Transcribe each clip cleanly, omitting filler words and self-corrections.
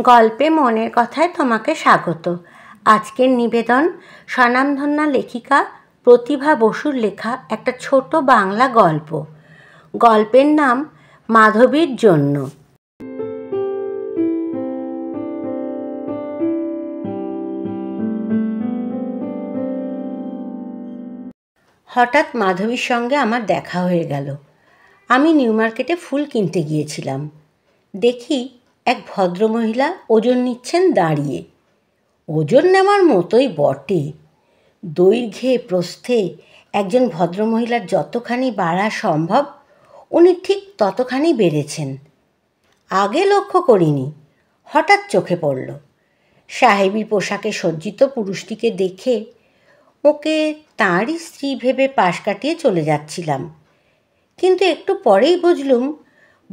গল্পে মনের কথায় তোমাকে স্বাগত। আজকের নিবেদন স্বনামধন্যা লেখিকা প্রতিভা বসুর লেখা একটা ছোট বাংলা গল্প। গল্পের নাম মাধবীর জন্য। হঠাৎ মাধবীর সঙ্গে আমার দেখা হয়ে গেল। আমি নিউ মার্কেটে ফুল কিনতে গিয়েছিলাম। দেখি এক ভদ্রমহিলা ওজন নিচ্ছেন দাঁড়িয়ে। ওজন নেওয়ার মতোই বটে। দৈর্ঘ্যে প্রস্থে একজন ভদ্রমহিলার যতখানি বাড়া সম্ভব উনি ঠিক ততখানি বেড়েছেন। আগে লক্ষ্য করিনি, হঠাৎ চোখে পড়ল। সাহেবী পোশাকে সজ্জিত পুরুষটিকে দেখে ওকে তাঁরই স্ত্রী ভেবে পাশ কাটিয়ে চলে যাচ্ছিলাম, কিন্তু একটু পরেই বুঝলুম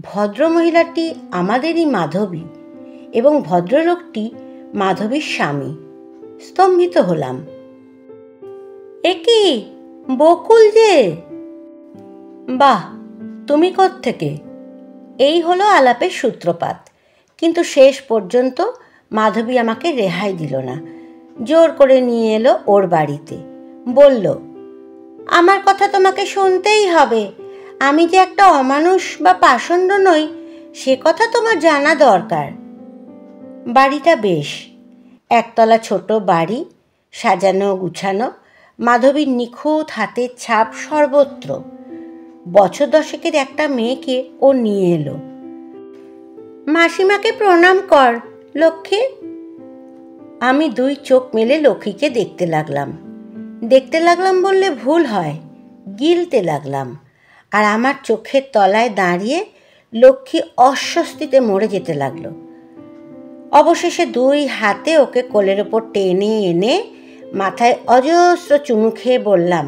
ভদ্রমহিলাটি আমাদেরই মাধবী এবং ভদ্রলোকটি মাধবীর স্বামী। স্তম্ভিত হলাম। এ কি বকুল যে? বাহ, তুমি কোত্থেকে? এই হলো আলাপের সূত্রপাত। কিন্তু শেষ পর্যন্ত মাধবী আমাকে রেহাই দিল না। জোর করে নিয়ে এলো ওর বাড়িতে। বলল, আমার কথা তোমাকে শুনতেই হবে। আমি যে একটা অমানুষ বা পাষণ্ড নই সে কথা তোমার জানা দরকার। বাড়িটা বেশ, একতলা ছোট বাড়ি, সাজানো গুছানো, মাধবীর নিখুঁত হাতের ছাপ সর্বত্র। বছর দশেকের একটা মেয়েকে ও নিয়ে এলো। মাসিমাকে প্রণাম কর লক্ষ্মী। আমি দুই চোখ মেলে লক্ষ্মীকে দেখতে লাগলাম বললে ভুল হয়, গিলতে লাগলাম। আর আমার চোখের তলায় দাঁড়িয়ে লক্ষ্মী অস্বস্তিতে মরে যেতে লাগলো। অবশেষে দুই হাতে ওকে কোলের ওপর টেনে এনে মাথায় অজস্র চুমু খেয়ে বললাম,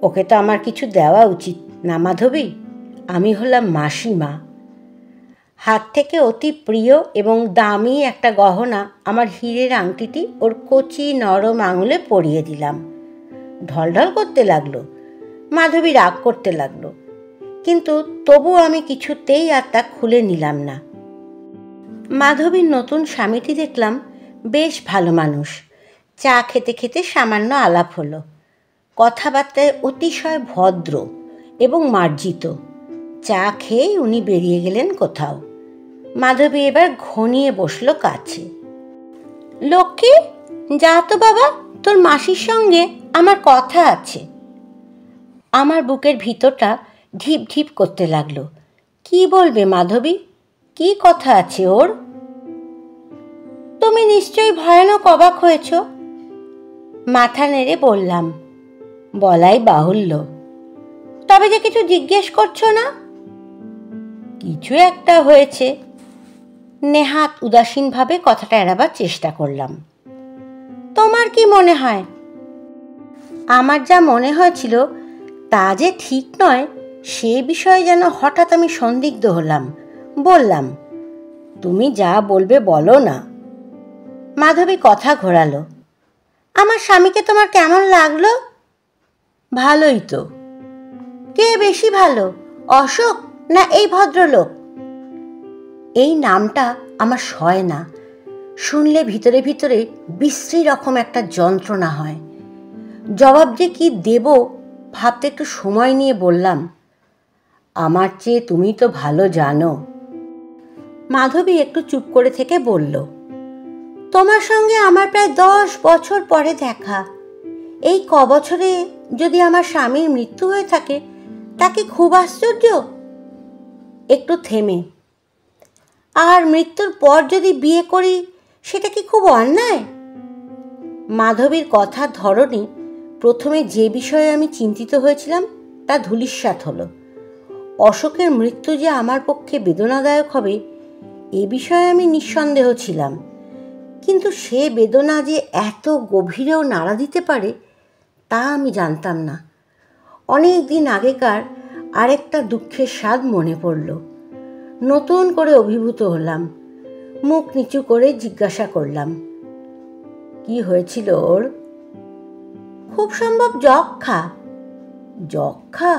ওকে তো আমার কিছু দেওয়া উচিত না মাধবী? আমি হলাম মাসিমা। হাত থেকে অতি প্রিয় এবং দামি একটা গহনা, আমার হীরের আংটিটি ওর কচি নরম আঙুলে পরিয়ে দিলাম। ঢলঢল করতে লাগলো। মাধবী রাগ করতে লাগলো, কিন্তু তবু আমি কিছুতেই আর তা খুলে নিলাম না। মাধবীর নতুন স্বামীটি দেখলাম বেশ ভালো মানুষ। চা খেতে খেতে সামান্য আলাপ হলো। কথাবার্তায় অতিশয় ভদ্র এবং মার্জিত। চা খেয়েই উনি বেরিয়ে গেলেন কোথাও। মাধবী এবার ঘনিয়ে বসলো কাছে। লক্ষ্মী, যা তো বাবা, তোর মাসির সঙ্গে আমার কথা আছে। আমার বুকের ভিতরটা ঢিপ ঢিপ করতে লাগলো। কি বলবে মাধবী? কি কথা আছে ওর? তুমি নিশ্চয়ই ভয়ানক অবাক হয়েছ। মাথা নেড়ে বললাম, বলাই বাহুল্য। তবে যে কিছু জিজ্ঞেস করছো না? কিছু একটা হয়েছে। নেহাত উদাসীনভাবে কথাটা এড়াবার চেষ্টা করলাম। তোমার কি মনে হয়? আমার যা মনে হয়েছিল তা যে ঠিক নয় সে বিষয়ে যেন হঠাৎ আমি সন্দিগ্ধ হলাম। বললাম, তুমি যা বলবে বলো না। মাধবী কথা ঘোরালো। আমার স্বামীকে তোমার কেমন লাগলো? ভালোই তো। কে বেশি ভালো, অশোক না এই ভদ্রলোক? এই নামটা আমার সয় না। শুনলে ভিতরে ভিতরে বিশ্রী রকম একটা যন্ত্রণা হয়। জবাব যে কি দেব ভাবতে একটু সময় নিয়ে বললাম, আমার চেয়ে তুমি তো ভালো জানো। মাধবী একটু চুপ করে থেকে বলল, তোমার সঙ্গে আমার প্রায় 10 বছর পরে দেখা। এই বছরে যদি আমার স্বামীর মৃত্যু হয়ে থাকে তা কি খুব আশ্চর্য? একটু থেমে, আর মৃত্যুর পর যদি বিয়ে করি সেটা কি খুব অন্যায়? মাধবীর কথার ধরনে প্রথমে যে বিষয়ে আমি চিন্তিত হয়েছিলাম তা ধূলিসাৎ হলো। অশোকের মৃত্যু যে আমার পক্ষে বেদনাদায়ক হবে এ বিষয়ে আমি নিঃসন্দেহ ছিলাম, কিন্তু সে বেদনা যে এত গভীরেও নাড়া দিতে পারে তা আমি জানতাম না। অনেক দিন আগেকার আরেকটা দুঃখের স্বাদ মনে পড়ল। নতুন করে অভিভূত হলাম। মুখ নিচু করে জিজ্ঞাসা করলাম, কি হয়েছিল ওর? খুব সম্ভব যক্ষা। যক্ষা?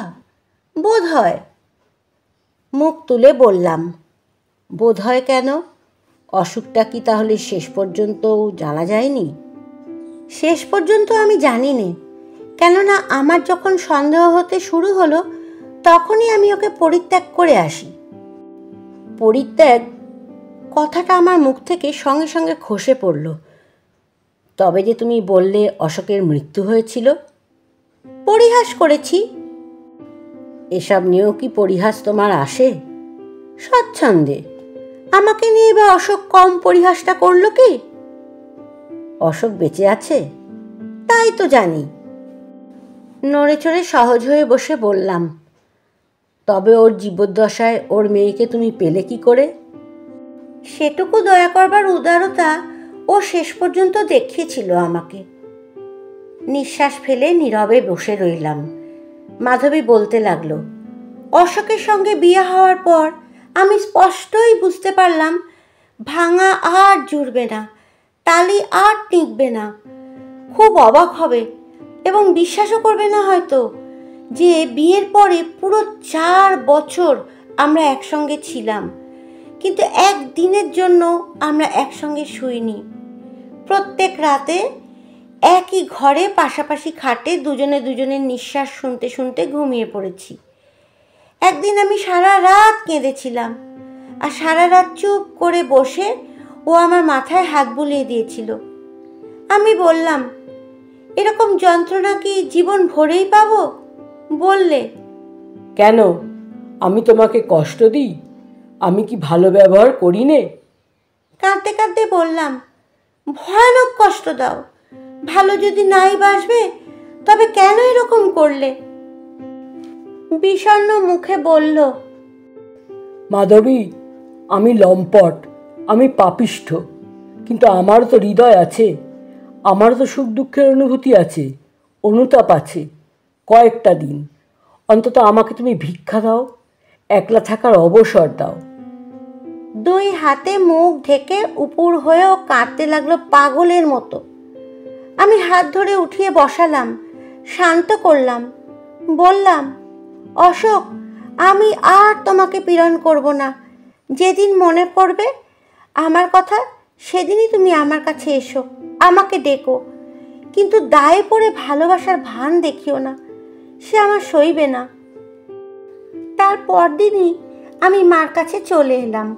বোধ হয়। মুখ তুলে বললাম, বোধ হয় কেন? অসুখটা কি তাহলে শেষ পর্যন্ত জানা যায়নি? শেষ পর্যন্ত আমি জানি নে, কেননা আমার যখন সন্দেহ হতে শুরু হলো তখনই আমি ওকে পরিত্যাগ করে আসি। পরিত্যাগ কথাটা আমার মুখ থেকে সঙ্গে সঙ্গে খসে পড়ল। তবে যে তুমি বললে অশোকের মৃত্যু হয়েছিল? পরিহাস করেছি। এসব নিয়েও কি পরিহাস তোমার আসে? স্বচ্ছন্দে। আমাকে নিয়ে বা অশোক কম পরিহাসটা করলো কি? অশোক বেঁচে আছে তাই তো জানি। নড়ে চড়ে সহজ হয়ে বসে বললাম, তবে ওর জীবদ্দশায় ওর মেয়েকে তুমি পেলে কি করে? সেটুকু দয়া করবার উদারতা ও শেষ পর্যন্ত দেখিয়েছিল আমাকে। নিঃশ্বাস ফেলে নীরবে বসে রইলাম। মাধবী বলতে লাগলো, অশোকের সঙ্গে বিয়ে হওয়ার পর আমি স্পষ্টই বুঝতে পারলাম ভাঙা আর জুড়বে না, তালি আর টিকবে না। খুব অবাক হবে এবং বিশ্বাসও করবে না হয়তো যে বিয়ের পরে পুরো 4 বছর আমরা একসঙ্গে ছিলাম, কিন্তু একদিনের জন্য আমরা একসঙ্গে শুইনি। প্রত্যেক রাতে একই ঘরে পাশাপাশি খাটে দুজনে দুজনের নিঃশ্বাস শুনতে শুনতে ঘুমিয়ে পড়েছি। একদিন আমি সারা রাত কেঁদেছিলাম, আর সারা রাত চুপ করে বসে ও আমার মাথায় হাত বুলিয়ে দিয়েছিল। আমি বললাম, এরকম যন্ত্রণা কি জীবন ভরেই পাবো? বললে, কেন? আমি তোমাকে কষ্ট দিই? আমি কি ভালো ব্যবহার করি নে? কাঁদতে কাঁদতে বললাম, ভয়ানক কষ্ট দাও। ভালো যদি নাই বাসবে তবে কেন এরকম করলে? বিষণ্ণ মুখে বলল, মাধবী, আমি লম্পট, আমি পাপিষ্ঠ, কিন্তু আমারও তো হৃদয় আছে, আমারও তো সুখ দুঃখের অনুভূতি আছে, অনুতাপ আছে। কয়েকটা দিন অন্তত আমাকে তুমি ভিক্ষা দাও, একলা থাকার অবসর দাও। 2 হাতে মুখ ঢেকে উপুর হয়েও কাঁদতে লাগলো পাগলের মতো। আমি হাত ধরে উঠিয়ে বসালাম, শান্ত করলাম, বললাম, অশোক, আমি আর তোমাকে পীড়ন করব না। যেদিন মনে পড়বে আমার কথা সেদিনই তুমি আমার কাছে এসো, আমাকে ডেকো, কিন্তু দায়ে পড়ে ভালোবাসার ভান দেখিও না, সে আমার সইবে না। তারপর দিনই আমি মার কাছে চলে এলাম।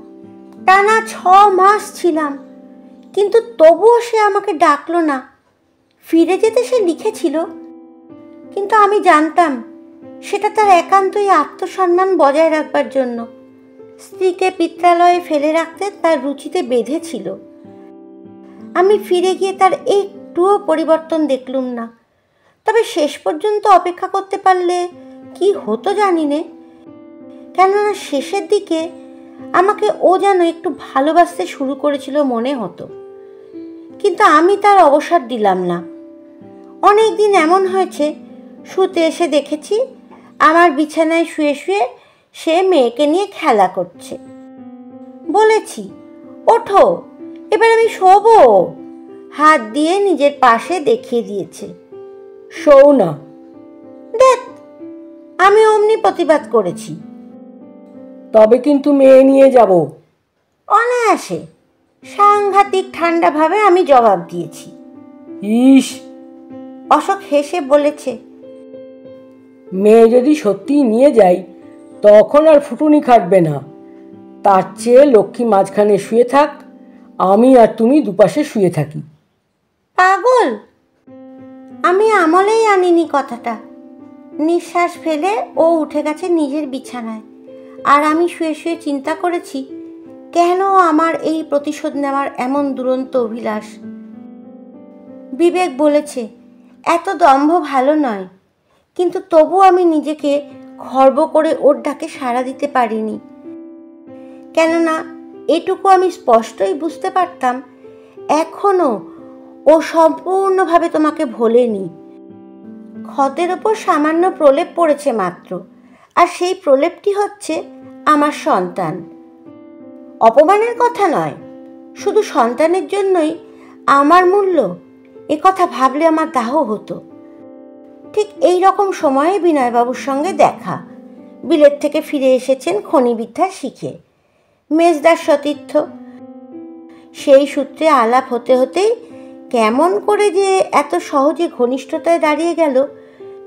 টানা 6 মাস ছিলাম, কিন্তু তবুও সে আমাকে ডাকলো না। ফিরে যেতে সে লিখেছিল, কিন্তু আমি জানতাম সেটা তার একান্তই আত্মসম্মান বজায় রাখবার জন্য। স্ত্রীকে পিত্রালয়ে ফেলে রাখতে তার রুচিতে বেঁধেছিল। আমি ফিরে গিয়ে তার একটুও পরিবর্তন দেখলুম না। তবে শেষ পর্যন্ত অপেক্ষা করতে পারলে কি হতো জানি নে, কেননা শেষের দিকে আমাকে ও যেন একটু ভালোবাসতে শুরু করেছিল মনে হতো। কিন্তু আমি তার অবসর দিলাম না। অনেক দিন এমন হয়েছে শুতে এসে দেখেছি আমার বিছানায় শুয়ে শুয়ে সে মেয়েকে নিয়ে খেলা করছে। বলেছি, ওঠো, এবার আমি শোবো। হাত দিয়ে নিজের পাশে দেখিয়ে দিয়েছে। শোও না। দেখ, আমি অমনি প্রতিবাদ করেছি। তবে কিন্তু মেয়ে নিয়ে যাব। অনায়াসে সাংঘাতিক ঠান্ডাভাবে আমি জবাব দিয়েছি। ইস! অশোক হেসে বলেছে, মেয়ে যদি সত্যিই নিয়ে যাই তখন আর ফুটুনি খাটবে না। তার চেয়ে লক্ষ্মী মাঝখানে শুয়ে থাক, আমি আর তুমি দুপাশে শুয়ে থাকি। পাগল! আমি আমলেই আনিনি কথাটা। নিঃশ্বাস ফেলে ও উঠে গেছে নিজের বিছানায়, আর আমি শুয়ে শুয়ে চিন্তা করেছি কেন আমার এই প্রতিশোধ নেওয়ার এমন দুরন্ত অভিলাষ। বিবেক বলেছে এত দম্ভ ভালো নয়, কিন্তু তবু আমি নিজেকে খর্ব করে ওর ডাকে সাড়া দিতে পারিনি। কেননা এটুকু আমি স্পষ্টই বুঝতে পারতাম, এখনো ও সম্পূর্ণভাবে তোমাকে ভোলেনি। ক্ষতের ওপর সামান্য প্রলেপ পড়েছে মাত্র, আর সেই প্রলেপটি হচ্ছে আমার সন্তান। অপমানের কথা নয়, শুধু সন্তানের জন্যই আমার মূল্য, এ কথা ভাবলে আমার দাহ হতো। ঠিক এই রকম সময়ে বিনয়বাবুর সঙ্গে দেখা। বিলেত থেকে ফিরে এসেছেন খনিবিদ্যা শিখে। মেজদার সতীর্থ। সেই সূত্রে আলাপ হতে হতেই কেমন করে যে এত সহজে ঘনিষ্ঠতায় দাঁড়িয়ে গেল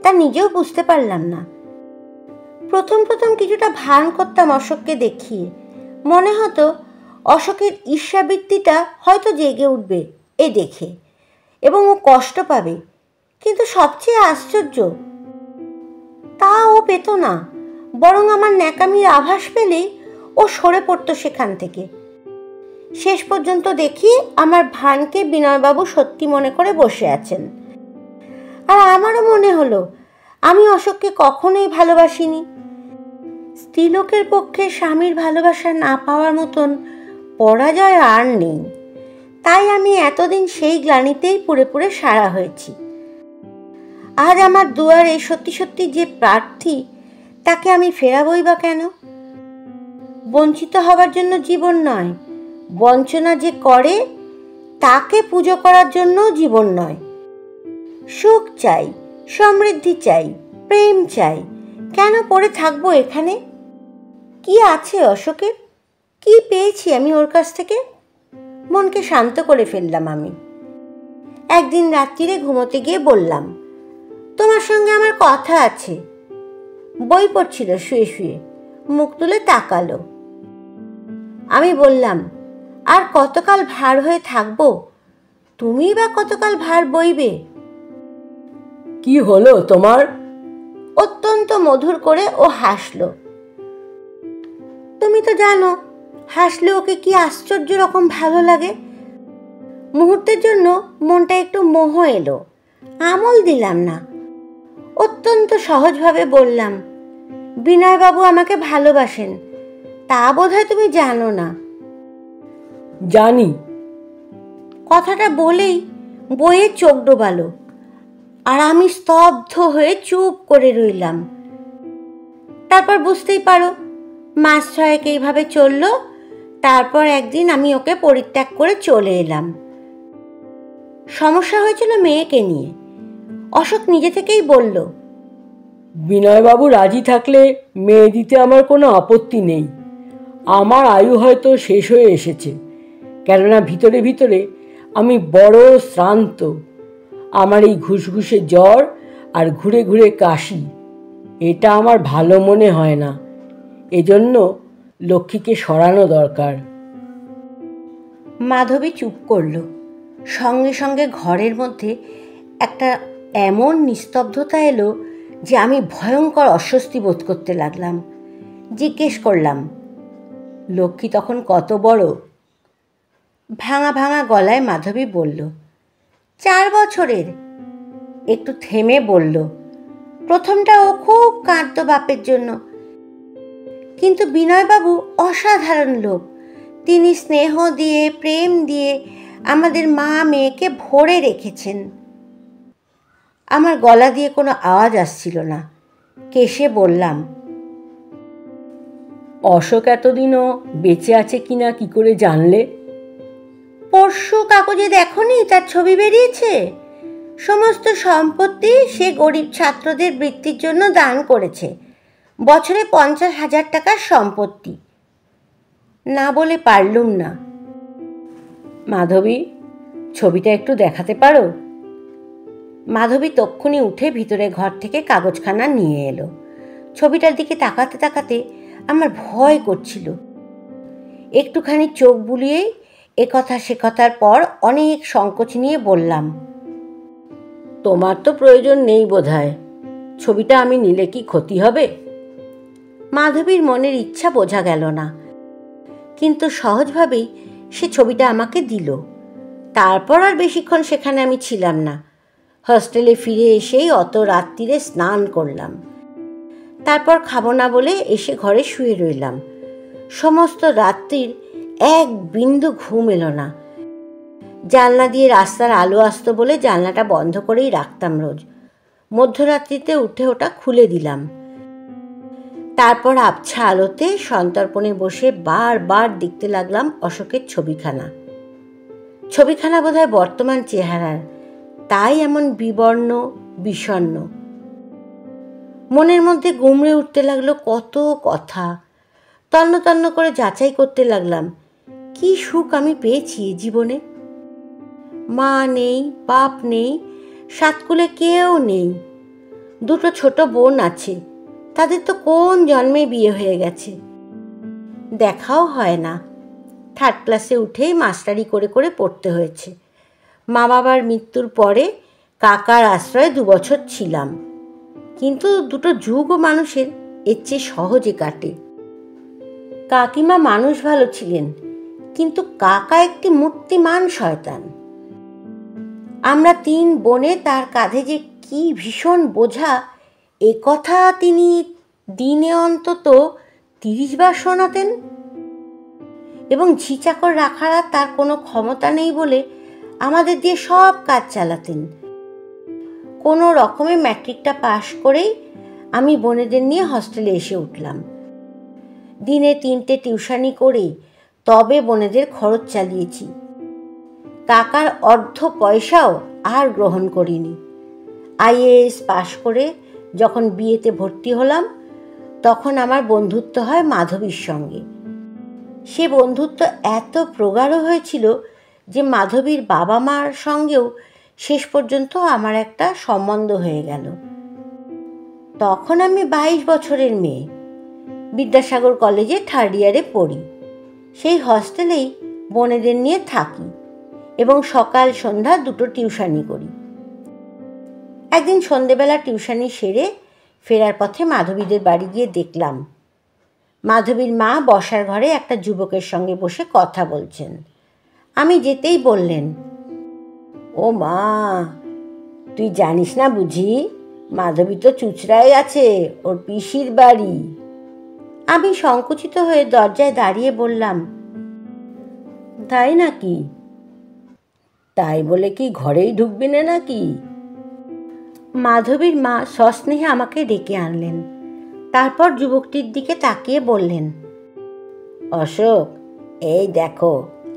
তা নিজেও বুঝতে পারলাম না। প্রথম প্রথম কিছুটা ভান করতাম অশোককে দেখিয়ে, মনে হতো অশোকের ঈর্ষাবৃত্তিটা হয়তো জেগে উঠবে এ দেখে এবং ও কষ্ট পাবে, কিন্তু সবচেয়ে আশ্চর্য তা ও পেত না, বরং আমার ন্যাকামির আভাস পেলেই ও সরে পড়তো সেখান থেকে। শেষ পর্যন্ত দেখি আমার ভানকে বিনয়বাবু সত্যি মনে করে বসে আছেন, আর আমারও মনে হলো আমি অশোককে কখনোই ভালোবাসিনি। স্ত্রীলোকের পক্ষে স্বামীর ভালোবাসা না পাওয়ার মতন পরাজয় আর নেই, তাই আমি এতদিন সেই গ্লানিতেই পুড়ে পুড়ে সারা হয়েছি। আজ আমার দুয়ারে সত্যি সত্যি যে প্রার্থী তাকে আমি ফেরাবই বা কেন? বঞ্চিত হবার জন্য জীবন নয়, বঞ্চনা যে করে তাকে পুজো করার জন্য জীবন নয়। সুখ চাই, সমৃদ্ধি চাই, প্রেম চাই, কেন পড়ে থাকবো এখানে? কি আছে অশোকের? কি পেয়েছি আমি ওর কাছ থেকে? মনকে শান্ত করে ফেললাম আমি। একদিন রাত্রিরে ঘুমোতে গিয়ে বললাম, তোমার সঙ্গে আমার কথা আছে। বই পড়ছিল শুয়ে শুয়ে, মুখ তুলে তাকালো। আমি বললাম, আর কতকাল ভার হয়ে থাকবো? তুমিই বা কতকাল ভার বইবে? কি হলো তোমার? অত্যন্ত মধুর করে ও হাসলো। তুমি তো জানো, হাসলে ওকে কি আশ্চর্য রকম ভালো লাগে। মুহূর্তের জন্য মনটা একটু মোহ এলো, আমল দিলাম না। অত্যন্ত সহজভাবে বললাম, বিনয়বাবু আমাকে ভালোবাসেন, তা বোধহয় তুমি জানো না। জানি। কথাটা বলেই বইয়ে চোখ ডোবালো, আর আমি স্তব্ধ হয়ে চুপ করে রইলাম। তারপর বুঝতেই পারো, মাস 6 এইভাবে চলল। তারপর একদিন আমি ওকে পরিত্যাগ করে চলে এলাম। সমস্যা হয়েছিল মেয়েকে নিয়ে। অশোক নিজে থেকেই বলল, বিনয়বাবু রাজি থাকলে মেয়ে দিতে আমার কোনো আপত্তি নেই। আমার আয়ু হয়তো শেষ হয়ে এসেছে, কেননা ভিতরে ভিতরে আমি বড় শ্রান্ত। আমার এই ঘুষঘুষে জ্বর আর ঘুরে ঘুরে কাশি, এটা আমার ভালো মনে হয় না। এজন্য লক্ষ্মীকে সরানো দরকার। মাধবী চুপ করল। সঙ্গে সঙ্গে ঘরের মধ্যে একটা এমন নিস্তব্ধতা এলো যে আমি ভয়ঙ্কর অস্বস্তি বোধ করতে লাগলাম। জিজ্ঞেস করলাম, লক্ষ্মী তখন কত বড়? ভাঙা ভাঙা গলায় মাধবী বলল, 4 বছরের। একটু থেমে বলল, প্রথমটা ও খুব কাঁদতো বাপের জন্য, কিন্তু বিনয়বাবু অসাধারণ লোক। তিনি স্নেহ দিয়ে, প্রেম দিয়ে আমাদের মা মেয়েকে ভরে রেখেছেন। আমার গলা দিয়ে কোনো আওয়াজ আসছিল না। কেশে বললাম, অশোক এতদিনও বেঁচে আছে কিনা কি করে জানলে? পরশু কাগজে দেখোনি তার ছবি বেরিয়েছে? সমস্ত সম্পত্তি সে গরিব ছাত্রদের বৃত্তির জন্য দান করেছে। বছরে 50,000 টাকার সম্পত্তি। না বলে পারলুম না। মাধবী, ছবিটা একটু দেখাতে পারো? মাধবী তক্ষুনি উঠে ভিতরে ঘর থেকে কাগজখানা নিয়ে এলো। ছবিটার দিকে তাকাতে তাকাতে আমার ভয় করছিল। একটুখানি চোখ বুলিয়েই একথা সে কথার পর অনেক সংকোচ নিয়ে বললাম, তোমার তো প্রয়োজন নেই বোধহয়। ছবিটা আমি নিলে কি ক্ষতি হবে? মাধবীর মনের ইচ্ছা বোঝা গেল না, কিন্তু সহজভাবেই সে ছবিটা আমাকে দিল। তারপর আর বেশিক্ষণ সেখানে আমি ছিলাম না। হস্টেলে ফিরে এসেই অত রাত্রিরে স্নান করলাম। তারপর খাবো না বলে এসে ঘরে শুয়ে রইলাম। সমস্ত রাত্রির এক বিন্দু ঘুম এলো না। জানলা দিয়ে রাস্তার আলো আসতো বলে জানলাটা বন্ধ করেই রাখতাম রোজ। মধ্যরাত্রিতে উঠে ওটা খুলে দিলাম। তারপর আবছা আলোতে সন্তর্পণে বসে বারবার দেখতে লাগলাম অশোকের ছবিখানা। ছবিখানা বোধহয় বর্তমান চেহারার, তাই এমন বিবর্ণ বিষণ্ণ। মনের মধ্যে গুমড়ে উঠতে লাগলো কত কথা। তন্ন তন্ন করে যাচাই করতে লাগলাম কি সুখ আমি পেয়েছি এই জীবনে। মা নেই, বাপ নেই, সাতকুলে কেউ নেই। দুটো ছোট বোন আছে, তাদের তো কোন জন্মে বিয়ে হয়ে গেছে, দেখাও হয় না। 3rd ক্লাসে উঠেই মাস্টারি করে করে পড়তে হয়েছে। মা বাবার মৃত্যুর পরে কাকার আশ্রয়ে 2 বছর ছিলাম, কিন্তু দুটো যুগও মানুষের এর চেয়ে সহজে কাটে। কাকিমা মানুষ ভালো ছিলেন, কিন্তু কাকা একটি মূর্তিমান শয়তান। আমরা 3 বোনে তার কাঁধে যে কি ভীষণ বোঝা, এ কথা তিনি দিনে অন্তত 30 বার শোনাতেন। এবং ঝিচাকর রাখার তার কোনো ক্ষমতা নেই বলে আমাদের দিয়ে সব কাজ চালাতেন। কোনো রকমে ম্যাট্রিকটা পাশ করেই আমি বোনেদের নিয়ে হস্টেলে এসে উঠলাম। দিনে 3টে টিউশনি করে তবে বোনেদের খরচ চালিয়েছি। কাকার অর্ধ পয়সাও আর গ্রহণ করিনি। IAS পাশ করে যখন বিয়েতে ভর্তি হলাম, তখন আমার বন্ধুত্ব হয় মাধবীর সঙ্গে। সে বন্ধুত্ব এত প্রগাঢ় হয়েছিল যে মাধবীর বাবা মার সঙ্গেও শেষ পর্যন্ত আমার একটা সম্বন্ধ হয়ে গেল। তখন আমি 22 বছরের মেয়ে, বিদ্যাসাগর কলেজে 3rd ইয়ারে পড়ি। সেই হস্টেলেই বোনেদের নিয়ে থাকি এবং সকাল সন্ধ্যা 2টো টিউশনি করি। একদিন সন্ধেবেলা টিউশনি সেরে ফেরার পথে মাধবীদের বাড়ি গিয়ে দেখলাম মাধবীর মা বসার ঘরে একটা যুবকের সঙ্গে বসে কথা বলছেন। আমি যেতেই বললেন, ও মা, তুই জানিস না বুঝি, মাধবী তো চুচড়ায় আছে, ওর পিসির বাড়ি। আমি সংকুচিত হয়ে দরজায় দাঁড়িয়ে বললাম, তাই নাকি? তাই বলে কি ঘরেই ঢুকবি না নাকি? মাধবীর মা সস্নেহে আমাকে ডেকে আনলেন। তারপর যুবকটির দিকে তাকিয়ে বললেন, অশোক, এই দেখো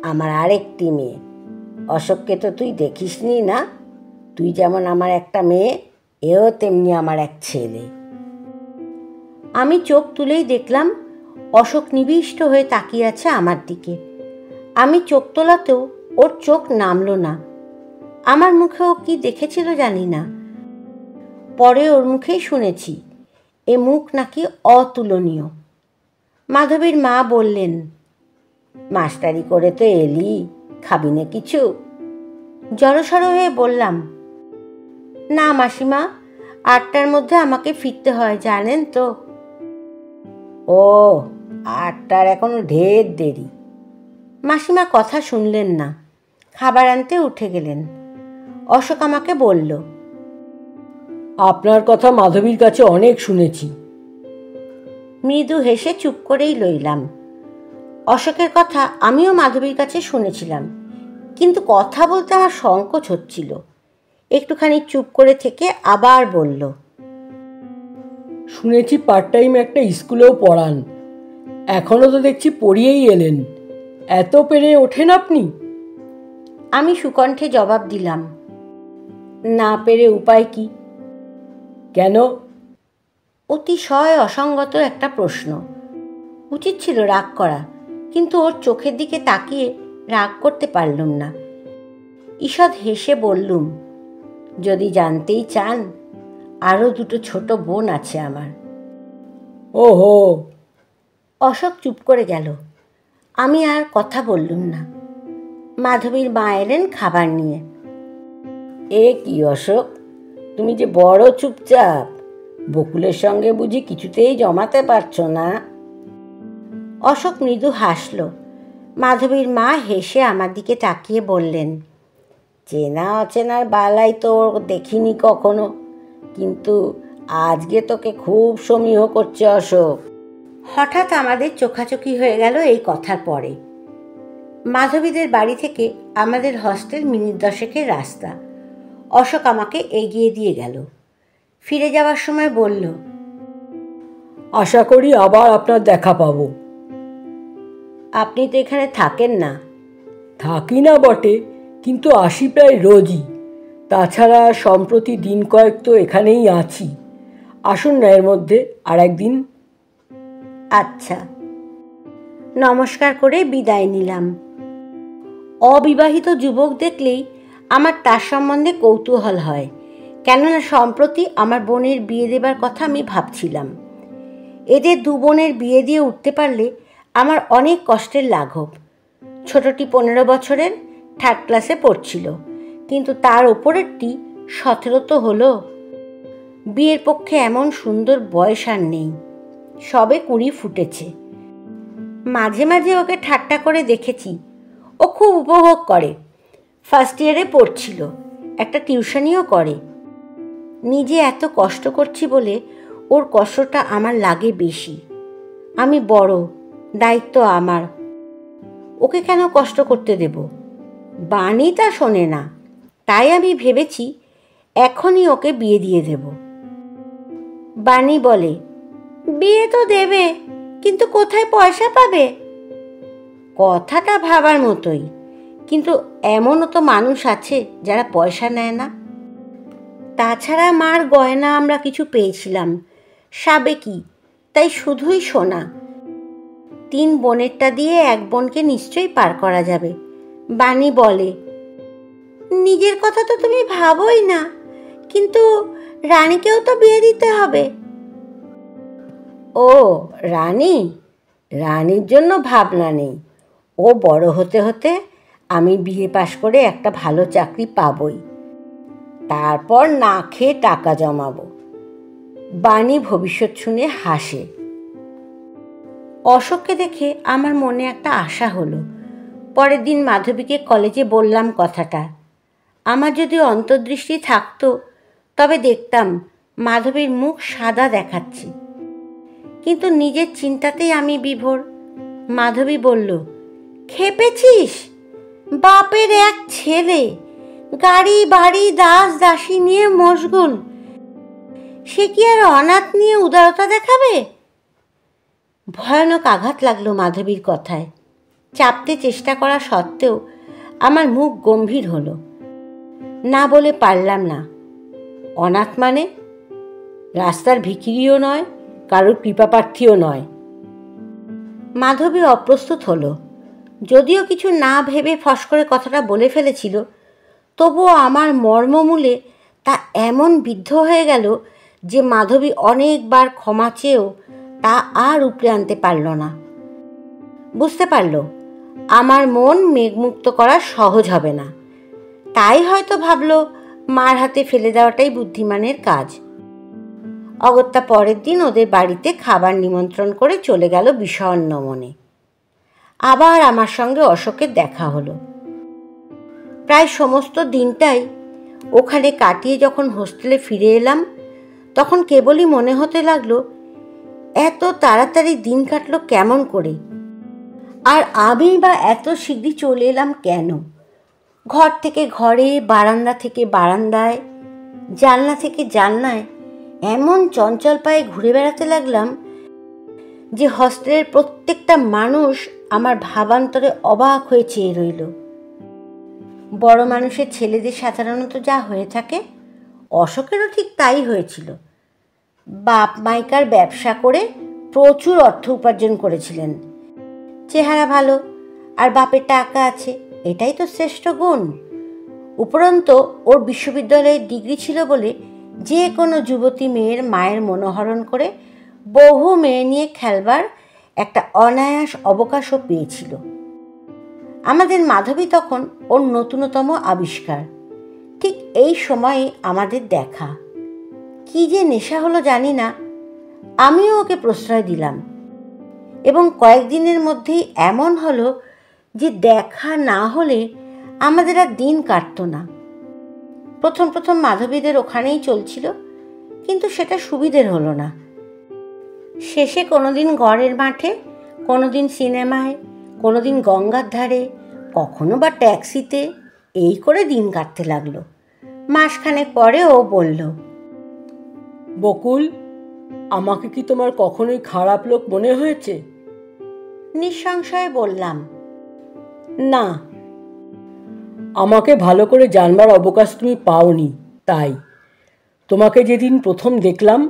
আমার আরেকটি মেয়ে। অশোককে তো তুই দেখিসনি না? তুই যেমন আমার একটা মেয়ে, এও তেমনি আমার এক ছেলে। আমি চোখ তুলেই দেখলাম অশোক নিবিষ্ট হয়ে তাকিয়ে আছে আমার দিকে। আমি চোখ তোলাতেও ওর চোখ নামল না। আমার মুখে ও কি দেখেছিল জানি না, পরে ওর মুখেই শুনেছি এ মুখ নাকি অতুলনীয়। মাধবীর মা বললেন, মাস্টারি করে তো এলি, খাবি না কিছু? জড়সড় হয়ে বললাম, না মাসিমা, 8টার মধ্যে আমাকে ফিরতে হয়, জানেন তো। ও, 8টার এখনো ঢের দেরি। মাসিমা কথা শুনলেন না, খাবার আনতে উঠে গেলেন। অশোক আমাকে বলল, আপনার কথা মাধবীর কাছে অনেক শুনেছি। মৃদু হেসে চুপ করেই লইলাম। অশোকের কথা আমিও মাধবীর কাছে শুনেছিলাম, কিন্তু কথা বলতে আমার সংকোচ হচ্ছিল। একটুখানি চুপ করে থেকে আবার বলল, শুনেছি পার্ট টাইম একটা স্কুলেও পড়ান। এখনও তো দেখছি পড়িয়েই এলেন, এত পেরে ওঠেন আপনি? আমি সুকণ্ঠে জবাব দিলাম, না পেরে উপায় কি? কেন? অতিশয় অসঙ্গত একটা প্রশ্ন। উচিত ছিল রাগ করা, কিন্তু ওর চোখের দিকে তাকিয়ে রাগ করতে পারলুম না। ঈষৎ হেসে বললুম, যদি জানতেই চান, আরও 2টো ছোট বোন আছে আমার। ওহো। অশোক চুপ করে গেল। আমি আর কথা বললুম না। মাধবীর মা এলেন খাবার নিয়ে। এ কি অশোক, তুমি যে বড় চুপচাপ, বকুলের সঙ্গে বুঝি কিছুতেই জমাতে পারছো না? অশোক মৃদু হাসল। মাধবীর মা হেসে আমার দিকে তাকিয়ে বললেন, চেনা অচেনার বালাই তো দেখিনি কখনো, কিন্তু আজকে তোকে খুব সমীহ করছে অশোক। হঠাৎ আমাদের চোখাচোখি হয়ে গেল এই কথার পরে। মাধবীদের বাড়ি থেকে আমাদের হস্টেল মিনিট 10-এর রাস্তা। অশোক আমাকে এগিয়ে দিয়ে গেল। ফিরে যাওয়ার সময় বলল, আশা করি আবার আপনার দেখা পাবো। আপনি তো এখানে থাকেন না। থাকি না বটে, কিন্তু আসি প্রায় রোজই। তাছাড়া সম্প্রতি দিন কয়েক তো এখানেই আছি। আসুন না এর মধ্যে আর একদিন। আচ্ছা। নমস্কার করে বিদায় নিলাম। অবিবাহিত যুবক দেখলেই আমার তার সম্বন্ধে কৌতূহল হয়, কেননা সম্প্রতি আমার বোনের বিয়ে দেবার কথা আমি ভাবছিলাম। এদের দু বোনের বিয়ে দিয়ে উঠতে পারলে আমার অনেক কষ্টের লাঘব। ছোটটি 15 বছরের, 3rd ক্লাসে পড়ছিল, কিন্তু তার ওপরেরটি 17 তো হলো। বিয়ের পক্ষে এমন সুন্দর বয়স আর নেই, সবে 20 ফুটেছে। মাঝে মাঝে ওকে ঠাট্টা করে দেখেছি, ও খুব উপভোগ করে। 1st ইয়ারে পড়ছিল, একটা টিউশনিও করে। নিজে এত কষ্ট করছি বলে ওর কষ্টটা আমার লাগে বেশি। আমি বড়, দায়িত্ব আমার, ওকে কেন কষ্ট করতে দেব? বাণী তা শোনে না, তাই আমি ভেবেছি এখনই ওকে বিয়ে দিয়ে দেব। বাণী বলে, বিয়ে তো দেবে, কিন্তু কোথায় পয়সা পাবে? কথাটা ভাবার মতোই, কিন্তু এমনও তো মানুষ আছে যারা পয়সা নেয় না। তাছাড়া মার গয়না আমরা কিছু পেয়েছিলাম, সাবেকি, তাই শুধুই সোনা। 3 বোনেরটা দিয়ে 1 বোনকে নিশ্চয়ই পার করা যাবে। বাণী বলে, নিজের কথা তো তুমি ভাবোই না, কিন্তু রানীকেও তো বিয়ে দিতে হবে। ও রানী, রানীর জন্য ভাবনা নেই। ও বড় হতে হতে আমি বিয়ে পাশ করে একটা ভালো চাকরি পাবই, তারপর না খেয়ে টাকা জমাবো। বাণী ভবিষ্যৎ শুনে হাসে। অশোককে দেখে আমার মনে একটা আশা হলো। পরের দিন মাধবীকে কলেজে বললাম কথাটা। আমার যদি অন্তর্দৃষ্টি থাকতো তবে দেখতাম মাধবীর মুখ সাদা দেখাচ্ছে, কিন্তু নিজের চিন্তাতেই আমি বিভোর। মাধবী বলল, খেপেছিস? বাপের এক ছেলে, গাড়ি বাড়ি দাস দাসী নিয়ে মশগুল, সে কি আর অনাথ নিয়ে উদারতা দেখাবে? ভয়ানক আঘাত লাগলো মাধবীর কথায়। চাপতে চেষ্টা করা সত্ত্বেও আমার মুখ গম্ভীর হলো, না বলে পারলাম না। অনাথ মানে? রাস্তার ভিখিরিও নয়, কারোর কৃপাপ্রার্থীও নয়। মাধবী অপ্রস্তুত হলো। যদিও কিছু না ভেবে ফস করে কথাটা বলে ফেলেছিল, তবুও আমার মর্মমূলে তা এমন বিদ্ধ হয়ে গেল যে মাধবী অনেকবার ক্ষমা চেয়েও তা আর উপড়ে আনতে পারল না। বুঝতে পারল আমার মন মেঘমুক্ত করা সহজ হবে না, তাই হয়তো ভাবল মার হাতে ফেলে দেওয়াটাই বুদ্ধিমানের কাজ। অগত্যা পরের দিন ওদের বাড়িতে খাবার নিমন্ত্রণ করে চলে গেল বিষণ্ণ মনে। আবার আমার সঙ্গে অশোকের দেখা হলো। প্রায় সমস্ত দিনটাই ওখানে কাটিয়ে যখন হোস্টেলে ফিরে এলাম, তখন কেবলই মনে হতে লাগলো এত তাড়াতাড়ি দিন কাটলো কেমন করে, আর আমি বা এত শিগগির চলে এলাম কেন? ঘর থেকে ঘরে, বারান্দা থেকে বারান্দায়, জানলা থেকে জানলায় এমন চঞ্চল পায়ে ঘুরে বেড়াতে লাগলাম যে হস্টেলের প্রত্যেকটা মানুষ আমার ভাবান্তরে অবাক হয়ে চেয়ে রইল। বড় মানুষের ছেলেদের সাধারণত যা হয়ে থাকে, অশোকেরও ঠিক তাই হয়েছিল। বাপ মাইকার ব্যবসা করে প্রচুর অর্থ উপার্জন করেছিলেন। চেহারা ভালো আর বাপের টাকা আছে, এটাই তো শ্রেষ্ঠ গুণ। উপরন্তু ওর বিশ্ববিদ্যালয়ের ডিগ্রি ছিল বলে যে কোনো যুবতী মেয়ের মায়ের মনোহরণ করে বহু মেয়ে নিয়ে খেলবার একটা অনায়াস অবকাশও পেয়েছিল। আমাদের মাধবী তখন ওর নতুনতম আবিষ্কার। ঠিক এই সময়ে আমাদের দেখা। কি যে নেশা হলো জানি না, আমিও ওকে প্রশ্রয় দিলাম, এবং কয়েকদিনের মধ্যেই এমন হলো যে দেখা না হলে আমাদের আর দিন কাটত না। প্রথম প্রথম মাধবীদের ওখানেই চলছিল, কিন্তু সেটা সুবিধের হলো না। শেষে কোনোদিন গড়ের মাঠে, কোনোদিন সিনেমায়, কোনোদিন গঙ্গার ধারে, কখনো বা ট্যাক্সিতে, এই করে দিন কাটতে লাগলো। মাসখানেক পরে ও বলল, বকুল, আমাকে কি তোমার কখনোই খারাপ লোক মনে হয়েছে? নিঃসংশয়ে বললাম, না। আমাকে ভালো করে জানবার অবকাশ তুমি পাওনি, তাই। তোমাকে যেদিন প্রথম দেখলাম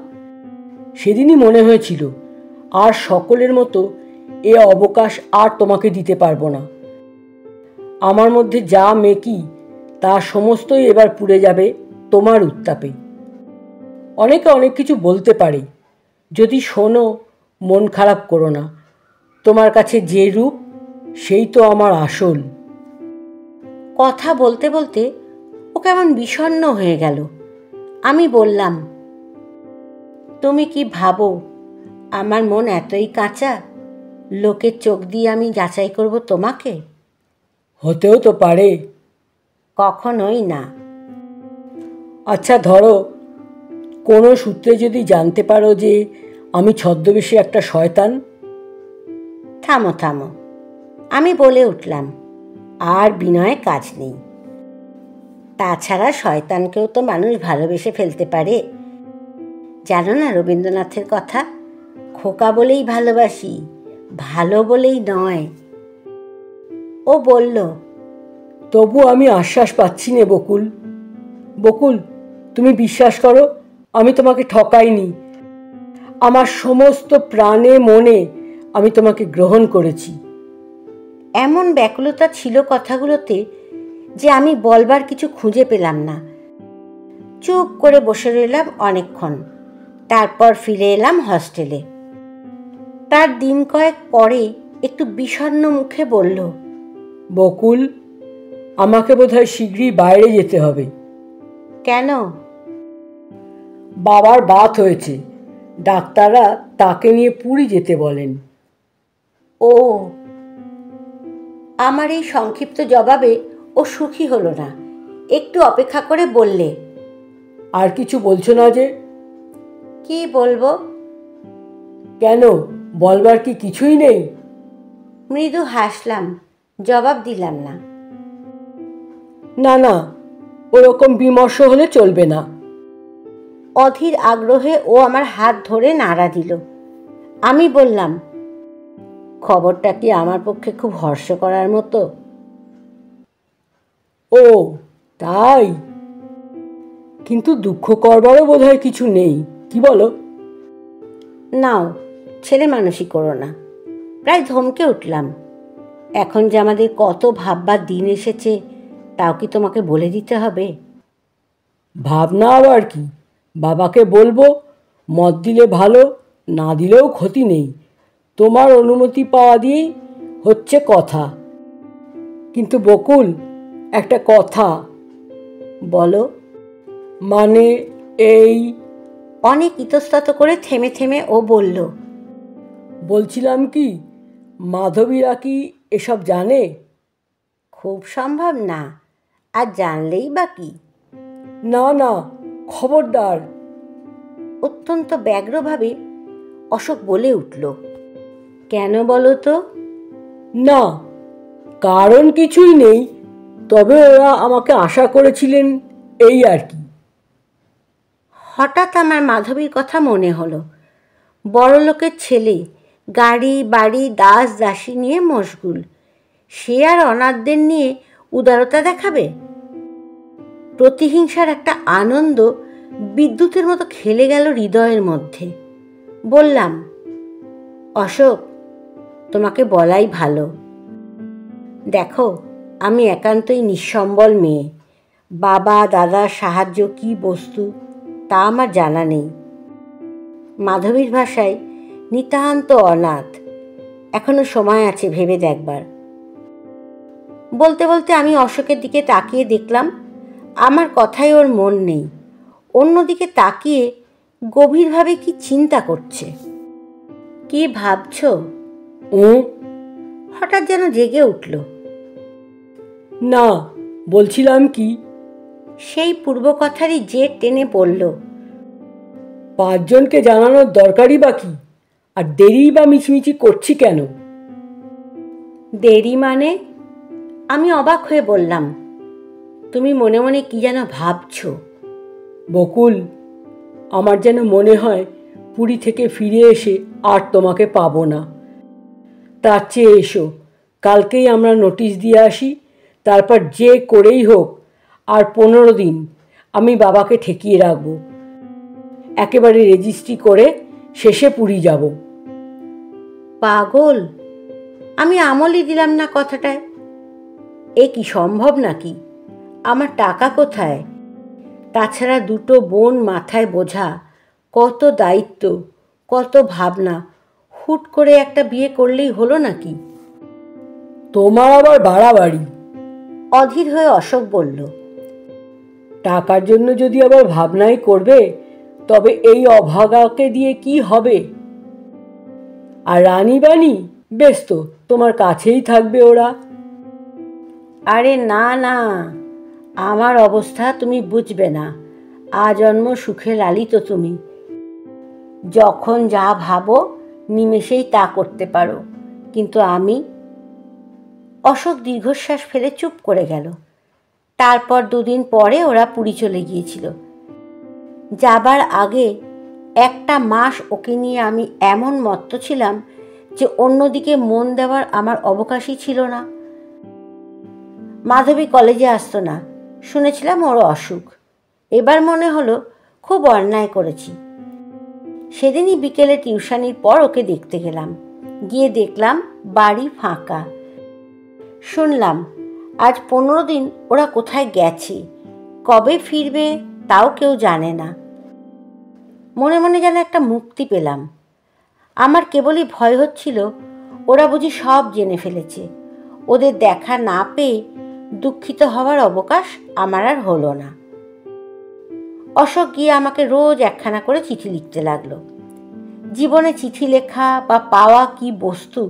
সেদিনই মনে হয়েছিল আর সকলের মতো এ অবকাশ আর তোমাকে দিতে পারবো না। আমার মধ্যে যা মেকি তা সমস্তই এবার পুড়ে যাবে তোমার উত্তাপে। অনেকে অনেক কিছু বলতে পারে, যদি শোনো মন খারাপ করো না। তোমার কাছে যে রূপ সেই তো আমার আসল। কথা বলতে বলতে ও কেমন বিষণ্ণ হয়ে গেল। আমি বললাম, তুমি কি ভাবো আমার মন এতই কাঁচা? লোকের চোখ দিয়ে আমি যাচাই করব তোমাকে? হতেও তো পারে। কখনোই না। আচ্ছা ধরো, কোনো সূত্রে যদি জানতে পারো যে আমি ছদ্মবেশী একটা শয়তান। থামো থামো, আমি বলে উঠলাম, আর বিনয়ে কাজ নেই। তাছাড়া শয়তানকেও তো মানুষ ভালোবেসে ফেলতে পারে। জানো না রবীন্দ্রনাথের কথা, খোকা বলেই ভালোবাসি, ভালো বলেই নয়। ও বলল, তবু আমি আশ্বাস পাচ্ছি নে বকুল। বকুল, তুমি বিশ্বাস করো, আমি তোমাকে ঠকাইনি। আমার সমস্ত প্রাণে মনে আমি তোমাকে গ্রহণ করেছি। এমন ব্যাকুলতা ছিল কথাগুলোতে যে আমি বলবার কিছু খুঁজে পেলাম না। চুপ করে বসে রইলাম অনেকক্ষণ। তারপর ফিরে এলাম হস্টেলে। তার দিন কয়েক পরে একটু বিষণ্ণ মুখে বলল, বকুল, আমাকে বোধহয় শীঘ্রই বাইরে যেতে হবে। কেন? বাবার বাত হয়েছে, ডাক্তাররা তাকে নিয়ে পুরী যেতে বলেন। ও। আমার এই সংক্ষিপ্ত জবাবে ও সুখী হলো না। একটু অপেক্ষা করে বললে, আর কিছু বলছো না যে? কি বলবো? কেন, বলবার কি কিছুই নেই? মৃদু হাসলাম, জবাব দিলাম না। না না, ওরকম বিমর্ষ হলে চলবে না। অধীর আগ্রহে ও আমার হাত ধরে নাড়া দিল। আমি বললাম, খবরটা কি আমার পক্ষে খুব হর্ষ করার মতো? ও তাই? কিন্তু দুঃখ করবারও বোধহয় কিছু নেই, কি বলো? নাও, ছেলে মানুষই করো না। প্রায় ধমকে উঠলাম। এখন যে আমাদের কত ভাববার দিন এসেছে তাও কি তোমাকে বলে দিতে হবে? ভাবনা আবার কি? বাবাকে বলবো, মত দিলে ভালো, না দিলেও ক্ষতি নেই। তোমার অনুমতি পাওয়া দিয়েই হচ্ছে কথা। কিন্তু বকুল, একটা কথা। বলো। মানে এই, অনেক ইতস্তত করে থেমে থেমে ও বলল, বলছিলাম কি, মাধবীরা কি এসব জানে? খুব সম্ভব না, আর জানলেই বা কি? না না, খবরদার। অত্যন্ত ব্যগ্রভাবে অশোক বলে উঠল, কেন বলো তো? না, কারণ কিছুই নেই, তবে ওরা আমাকে আশা করেছিলেন, এই আর কি। হঠাৎ আমার মাধবীর কথা মনে হলো। বড়লোকের ছেলে, গাড়ি বাড়ি দাস দাসী নিয়ে মশগুল। সে আর অনাথদের নিয়ে উদারতা দেখাবে? প্রতিহিংসার একটা আনন্দ বিদ্যুতের মতো খেলে গেল হৃদয়ের মধ্যে। বললাম, অশোক, তোমাকে বলাই ভালো। দেখো, আমি একান্তই নিঃসম্বল মেয়ে। বাবা দাদার সাহায্য কি বস্তু তা আমার জানা নেই। মাধবীর ভাষায় নিতান্ত অনাথ। এখনো সময় আছে ভেবে দেখবার। বলতে বলতে আমি অশোকের দিকে তাকিয়ে দেখলাম আমার কথায় ওর মন নেই। অন্যদিকে তাকিয়ে গভীরভাবে কি চিন্তা করছে। কি ভাবছো? হঠাৎ যেন জেগে উঠল। না, বলছিলাম কি, সেই পূর্ব কথারই জের টেনে পড়ল, 5 জনকে জানানোর দরকারই বা কি? আর দেরি বা মিছিমিছি করছি কেন? দেরি মানে? আমি অবাক হয়ে বললাম, তুমি মনে মনে কি যেন ভাবছো। বকুল, আমার যেন মনে হয় পুরী থেকে ফিরে এসে আর তোমাকে পাবো না। তার চেয়ে এসো, কালকেই আমরা নোটিশ দিয়ে আসি। তারপর যে করেই হোক আর 15 দিন আমি বাবাকে ঠেকিয়ে রাখবো। একেবারে রেজিস্ট্রি করে শেষে পুরী যাব। পাগল, আমি আমলই দিলাম না কথাটায়। এ কি সম্ভব নাকি? আমার টাকা কোথায়? তাছাড়া দুটো বোন মাথায় বোঝা, কত দায়িত্ব, কত ভাবনা। হুট করে একটা বিয়ে করলেই হলো নাকি? তোমার আবার বাড়াবাড়ি। অধীর হয়ে অশোক বলল, টাকার জন্য যদি আবার ভাবনাই করবে, তবে এই অভাগাকে দিয়ে কি হবে? আর রানী বাণী, বেশ তো, তোমার কাছেই থাকবে ওরা। আরে না না, আমার অবস্থা তুমি বুঝবে না। আজন্ম সুখে লালিত তুমি। যখন যা ভাবো নিমেষেই তা করতে পারো, কিন্তু আমি। অশোক দীর্ঘশ্বাস ফেলে চুপ করে গেল। তারপর 2 দিন পরে ওরা পুরী চলে গিয়েছিল। যাবার আগে 1টা মাস ওকে নিয়ে আমি এমন মত্ত ছিলাম যে অন্যদিকে মন দেওয়ার আমার অবকাশই ছিল না। মাধবী কলেজে আসতো না, শুনেছিলাম ওর অসুখ। এবার মনে হলো খুব অন্যায় করেছি। সেদিনই বিকেলে টিউশনির পর ওকে দেখতে গেলাম। গিয়ে দেখলাম বাড়ি ফাঁকা। শুনলাম আজ 15 দিন ওরা কোথায় গেছে, কবে ফিরবে তাও কেউ জানে না। মনে মনে যেন একটা মুক্তি পেলাম। আমার কেবলই ভয় হচ্ছিল ওরা বুঝি সব জেনে ফেলেছে। ওদের দেখা না পেয়ে দুঃখিত হওয়ার অবকাশ আমার আর হলো না। অশোক গিয়ে আমাকে রোজ 1খানা করে চিঠি লিখতে লাগলো। জীবনে চিঠি লেখা বা পাওয়া কি বস্তু,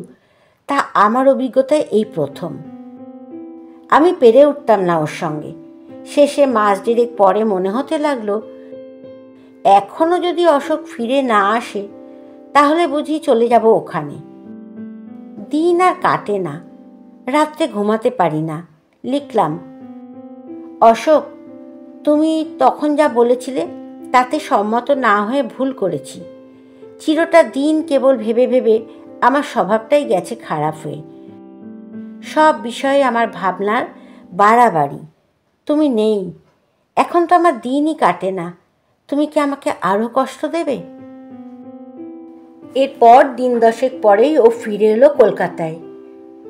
তা আমার অভিজ্ঞতায় এই প্রথম। আমি পেরে উঠতাম না ওর সঙ্গে। শেষে মাস 1.5 পরে মনে হতে লাগলো, এখনো যদি অশোক ফিরে না আসে তাহলে বুঝি চলে যাব ওখানে। দিন আর কাটে না, রাত্রে ঘুমাতে পারি না। লিখলাম, অশোক, তুমি তখন যা বলেছিলে তাতে সম্মত না হয়ে ভুল করেছি। চিরটা দিন কেবল ভেবে ভেবে আমার স্বভাবটাই গেছে খারাপ হয়ে। সব বিষয়ে আমার ভাবনার বাড়াবাড়ি। তুমি নেই, এখন তো আমার দিনই কাটে না। তুমি কি আমাকে আরও কষ্ট দেবে? এরপর 10 দশেক পরেই ও ফিরে এলো কলকাতায়।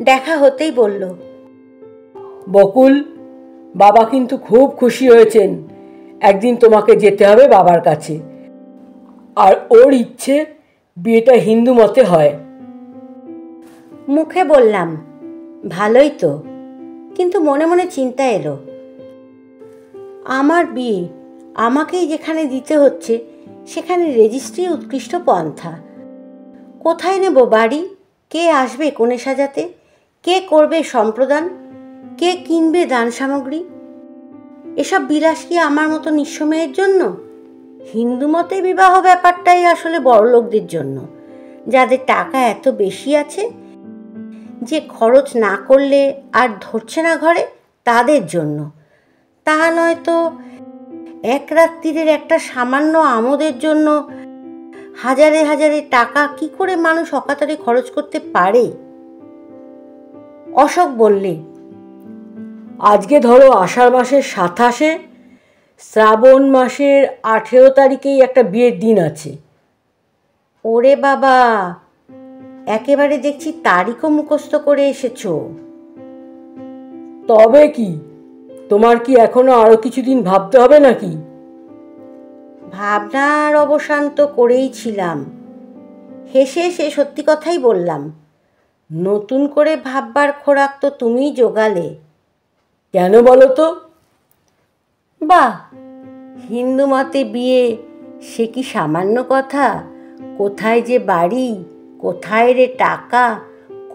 দেখা হতেই বলল, বকুল, বাবা কিন্তু খুব খুশি হয়েছেন। একদিন তোমাকে যেতে হবে বাবার কাছে। আর ওর ইচ্ছে বিয়েটা হিন্দু মতে হয়। মুখে বললাম, ভালোই তো, কিন্তু মনে মনে চিন্তা এলো, আমার বিয়ে আমাকেই যেখানে দিতে হচ্ছে সেখানে রেজিস্ট্রি উৎকৃষ্ট পন্থা। কোথায় নেব বাড়ি? কে আসবে কোণে সাজাতে? কে করবে সম্প্রদান? কে কিনবে দান সামগ্রী? এসব বিলাস কি আমার মতো নিঃস্ব মেয়ের জন্য? হিন্দু মতে বিবাহ ব্যাপারটাই আসলে বড়লোকদের জন্য, যাদের টাকা এত বেশি আছে যে খরচ না করলে আর ধরছে না ঘরে, তাদের জন্য। তা নয়তো এক রাত্রির একটা সামান্য আমোদের জন্য হাজারে হাজারে টাকা কি করে মানুষ অকাতরে খরচ করতে পারে? অশোক বললে, আজকে ধরো আষাঢ় মাসের 27-এ, শ্রাবণ মাসের 18 তারিখেই একটা বিয়ের দিন আছে। ওরে বাবা, একেবারে দেখছি তারিখও মুখস্থ করে এসেছো। তবে কি, তোমার কি এখনো আরো কিছুদিন ভাবতে হবে নাকি? ভাবনার অবসান তো করেই ছিলাম। হেসে সে সত্যি কথাই বললাম, নতুন করে ভাববার খোরাক তো তুমিই জোগালে। কেন বলো তো? বাহ, হিন্দু মতে বিয়ে সে কি সামান্য কথা? কোথায় যে বাড়ি, কোথায় রে টাকা,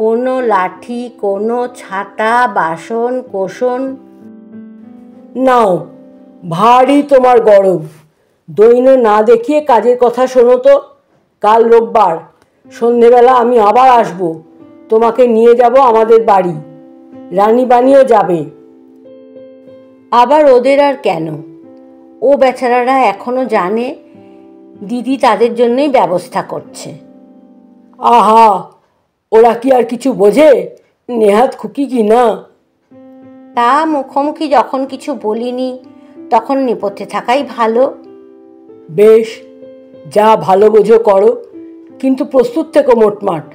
কোনো লাঠি, কোনো ছাতা, বাসন কোসন। নাও, ভারী তোমার গরম। দৈন্য না দেখিয়ে কাজের কথা শোনো তো। কাল রোববার সন্ধেবেলা আমি আবার আসব, তোমাকে নিয়ে যাব আমাদের বাড়ি। রানী বাণীও যাবে। আবার ওদের আর কেন? ও বেচারারা এখনো জানে দিদি তাদের জন্যই ব্যবস্থা করছে। আহা, ওরা কি আর কিছু বোঝে? নেহাত খুকি কি না? তা মুখোমুখি যখন কিছু বলিনি তখন নেপথ্যে থাকাই ভালো। বেশ, যা ভালো বোঝো করো, কিন্তু প্রস্তুত থেকো মোটমাট।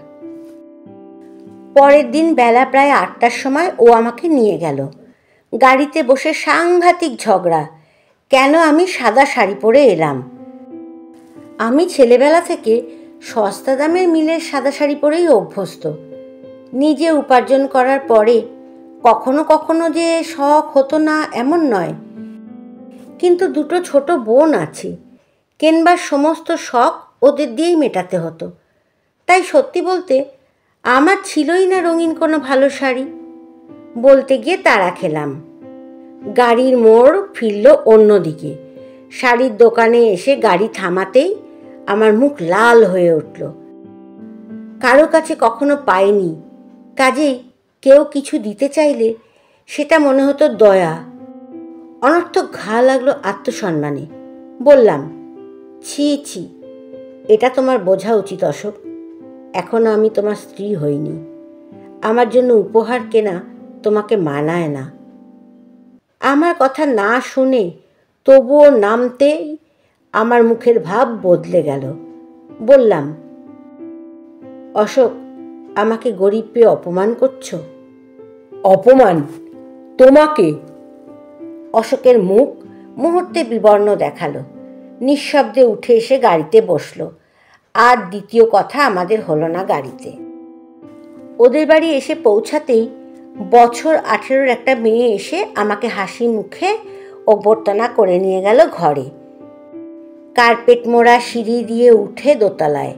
পরের দিন বেলা প্রায় 8টার সময় ও আমাকে নিয়ে গেল। গাড়িতে বসে সাংঘাতিক ঝগড়া, কেন আমি সাদা শাড়ি পরে এলাম। আমি ছেলেবেলা থেকে সস্তা দামের মিলের সাদা শাড়ি পরেই অভ্যস্ত। নিজে উপার্জন করার পরে কখনো কখনো যে শখ হতো না এমন নয়, কিন্তু দুটো ছোট বোন আছে, কেনবার সমস্ত শখ ওদের দিয়েই মেটাতে হতো। তাই সত্যি বলতে আমার ছিলই না রঙিন কোনো ভালো শাড়ি। বলতে গিয়ে তাড়া খেলাম। গাড়ির মোড় ফিরল অন্যদিকে। শাড়ির দোকানে এসে গাড়ি থামাতেই আমার মুখ লাল হয়ে উঠল। কারো কাছে কখনো পাইনি, কাজেই কেউ কিছু দিতে চাইলে সেটা মনে হতো দয়া। অনর্থক ঘা লাগলো আত্মসম্মানে। বললাম, ছি ছি, এটা তোমার বোঝা উচিত অশোক, এখনো আমি তোমার স্ত্রী হইনি। আমার জন্য উপহার কেনা তোমাকে মানায় না। আমার কথা না শুনে তবুও নামতেই আমার মুখের ভাব বদলে গেল। বললাম, অশোক, আমাকে গরিব পেয়ে অপমান করছো? অপমান? তোমাকে? অশোকের মুখ মুহূর্তে বিবর্ণ দেখালো। নিঃশব্দে উঠে এসে গাড়িতে বসলো। আর দ্বিতীয় কথা আমাদের হলো না গাড়িতে। ওদের বাড়ি এসে পৌঁছাতেই বছর 18-র একটা মেয়ে এসে আমাকে হাসি মুখে অভ্যর্থনা করে নিয়ে গেল ঘরে। কার্পেট মোড়া সিঁড়ি দিয়ে উঠে দোতলায়।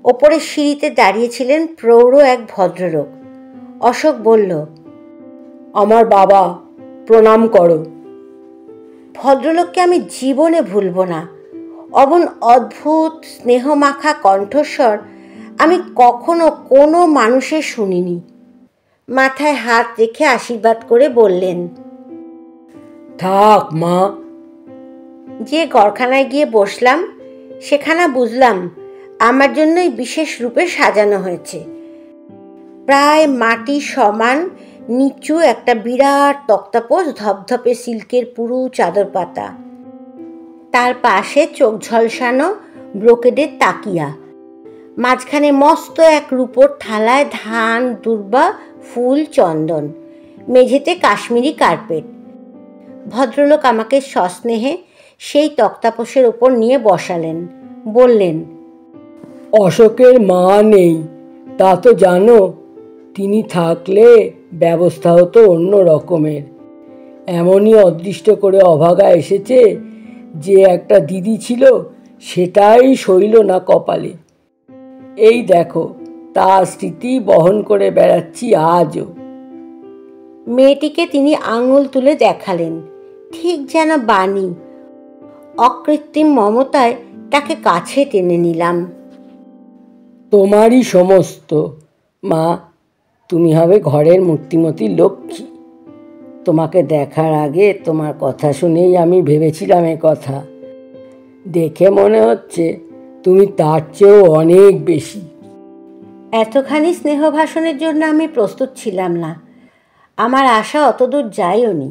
ওপরের সিঁড়িতে দাঁড়িয়েছিলেন প্রৌঢ় এক ভদ্রলোক। অশোক বলল, আমার বাবা, প্রণাম করো। ভদ্রলোককে আমি জীবনে ভুলব না। অমন অদ্ভুত স্নেহমাখা কণ্ঠস্বর আমি কখনো কোনো মানুষের শুনিনি। মাথায় হাত রেখে আশীর্বাদ করে বললেন, থাক মা। যে ঘরখানায় গিয়ে বসলাম সেখানা বুঝলাম আমার জন্যই বিশেষ রূপে সাজানো হয়েছে। প্রায় মাটি সমান নিচু একটা বিরাট তক্তাপোষ, ধপধপে সিল্কের পুরু চাদর পাতা, তার পাশে চোখ ঝলসানো ব্রোকেডের তাকিয়া, মাঝখানে মস্ত এক রূপোর থালায় ধান, দূর্বা, ফুল, চন্দন, মেঝেতে কাশ্মীরি কার্পেট। ভদ্রলোক আমাকে সস্নেহে সেই তক্তাপোষের ওপর নিয়ে বসালেন। বললেন, অশোকের মা নেই তা তো জানো, তিনি থাকলে ব্যবস্থা হতো অন্য রকমের। এমনই অদৃষ্ট করে অভাগা এসেছে যে একটা দিদি ছিল সেটাই সইল না কপালে। এই দেখো, তার স্মৃতি বহন করে বেড়াচ্ছি আজও। মেয়েটিকে তিনি আঙুল তুলে দেখালেন, ঠিক যেন বাণী। অকৃত্রিম মমতায় তাকে কাছে টেনে নিলাম। তোমারই সমস্ত মা, তুমি হবে ঘরের মূর্তিমতী লক্ষ্মী। তোমাকে দেখার আগে তোমার কথা শুনেই আমি ভেবেছিলাম এ কথা। দেখে মনে হচ্ছে তুমি তার চেয়েও অনেক বেশি। এতখানি স্নেহ ভাষণের জন্য আমি প্রস্তুত ছিলাম না। আমার আশা অতদূর যায়ওনি।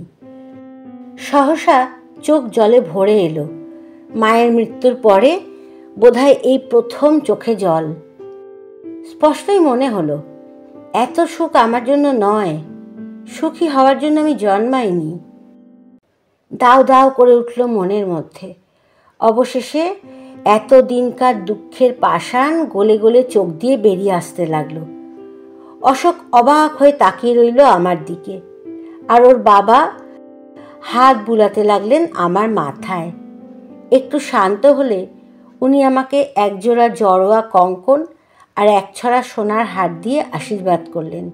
সহসা চোখ জলে ভরে এলো। মায়ের মৃত্যুর পরে বোধহয় এই প্রথম চোখে জল। স্পষ্টই মনে হলো এত সুখ আমার জন্য নয়, সুখী হওয়ার জন্য আমি জন্মাইনি। দাও দাও করে উঠল মনের মধ্যে। অবশেষে এতদিনকার দুঃখের পাষাণ গলে গলে চোখ দিয়ে বেরিয়ে আসতে লাগলো। অশোক অবাক হয়ে তাকিয়ে রইল আমার দিকে, আর ওর বাবা হাত বুলাতে লাগলেন আমার মাথায়। একটু শান্ত হলে উনি আমাকে একজোড়া জড়োয়া কঙ্কন আর একছড়া সোনার হার দিয়ে আশীর্বাদ করলেন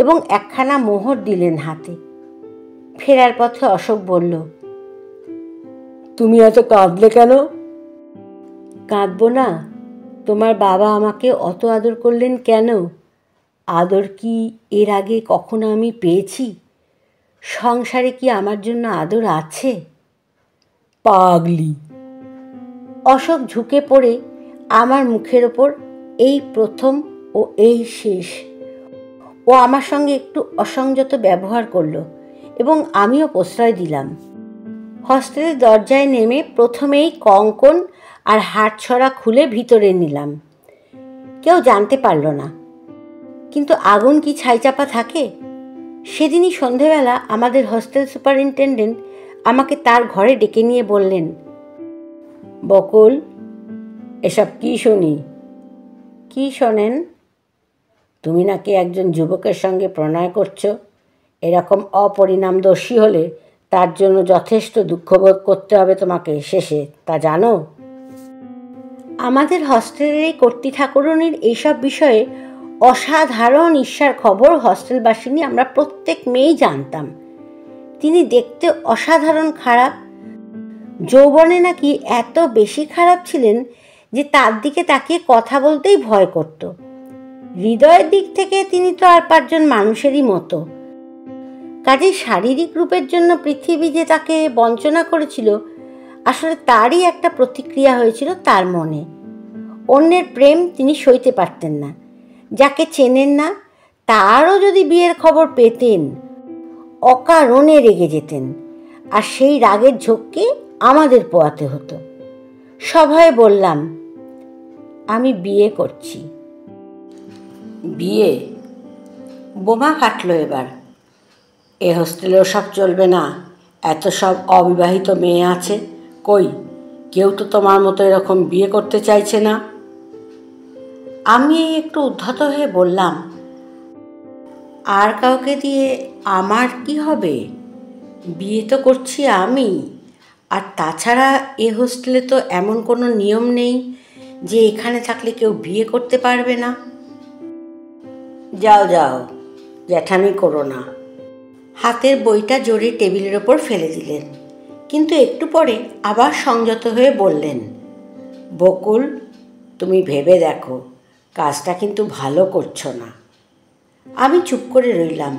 এবং একখানা মোহর দিলেন হাতে। ফেরার পথে অশোক বলল, তুমি এত কাঁদলে কেন? কাঁদবো না? তোমার বাবা আমাকে অত আদর করলেন কেন? আদর কি এর আগে কখনো আমি পেয়েছি? সংসারে কি আমার জন্য আদর আছে? পাগলি। অশোক ঝুঁকে পড়ে আমার মুখের ওপর এই প্রথম ও এই শেষ। ও আমার সঙ্গে একটু অসংযত ব্যবহার করলো এবং আমিও প্রশ্রয় দিলাম। হস্টেলের দরজায় নেমে প্রথমেই কঙ্কন আর হাতছড়া খুলে ভিতরে নিলাম। কেউ জানতে পারল না। কিন্তু আগুন কি ছাইচাপা থাকে? সেদিনই সন্ধেবেলা আমাদের হস্টেল সুপারিনটেন্ডেন্ট আমাকে তার ঘরে ডেকে নিয়ে বললেন, বকুল, এসব কি শুনি? কি শোনেন? তুমি নাকি একজন যুবকের সঙ্গে প্রণয় করছো। এরকম অপরিণামদর্শী হলে তার জন্য যথেষ্ট দুঃখবোধ করতে হবে তোমাকে শেষে, তা জানো? আমাদের হস্টেলের এই কর্ত্রী ঠাকুরনির এইসব বিষয়ে অসাধারণ ঈর্ষার খবর হস্টেলবাসিনী আমরা প্রত্যেক মেয়েই জানতাম। তিনি দেখতে অসাধারণ খারাপ, যৌবনে নাকি এত বেশি খারাপ ছিলেন যে তার দিকে তাকিয়ে কথা বলতেই ভয় করত। হৃদয়ের দিক থেকে তিনি তো আর 5 জন মানুষেরই মতো। কাজেই শারীরিক রূপের জন্য পৃথিবী যে তাকে বঞ্চনা করেছিল, আসলে তারই একটা প্রতিক্রিয়া হয়েছিল তার মনে। অন্যের প্রেম তিনি সইতে পারতেন না। যাকে চেনেন না তারও যদি বিয়ের খবর পেতেন, অকারণে রেগে যেতেন, আর সেই রাগের ঝোঁককে আমাদের পোয়াতে হতো। সভায় বললাম, আমি বিয়ে করছি। বিয়ে? বোমা ফাটল এবার। এ হোস্টেলেও সব চলবে না। এত সব অবিবাহিত মেয়ে আছে, কই কেউ তো তোমার মতো এরকম বিয়ে করতে চাইছে না। আমি একটু উদ্ধত হয়ে বললাম, আর কাউকে দিয়ে আমার কি হবে? বিয়ে তো করছি আমি। আর তাছাড়া এ হোস্টেলে তো এমন কোনো নিয়ম নেই যে এখানে থাকলে কেউ বিয়ে করতে পারবে না। যাও যাও, জ্যাঠামি করো না। হাতের বইটা জোরে টেবিলের ওপর ফেলে দিলেন, কিন্তু একটু পরে আবার সংযত হয়ে বললেন, বকুল, তুমি ভেবে দেখো, কাজটা কিন্তু ভালো করছো না। আমি চুপ করে রইলাম।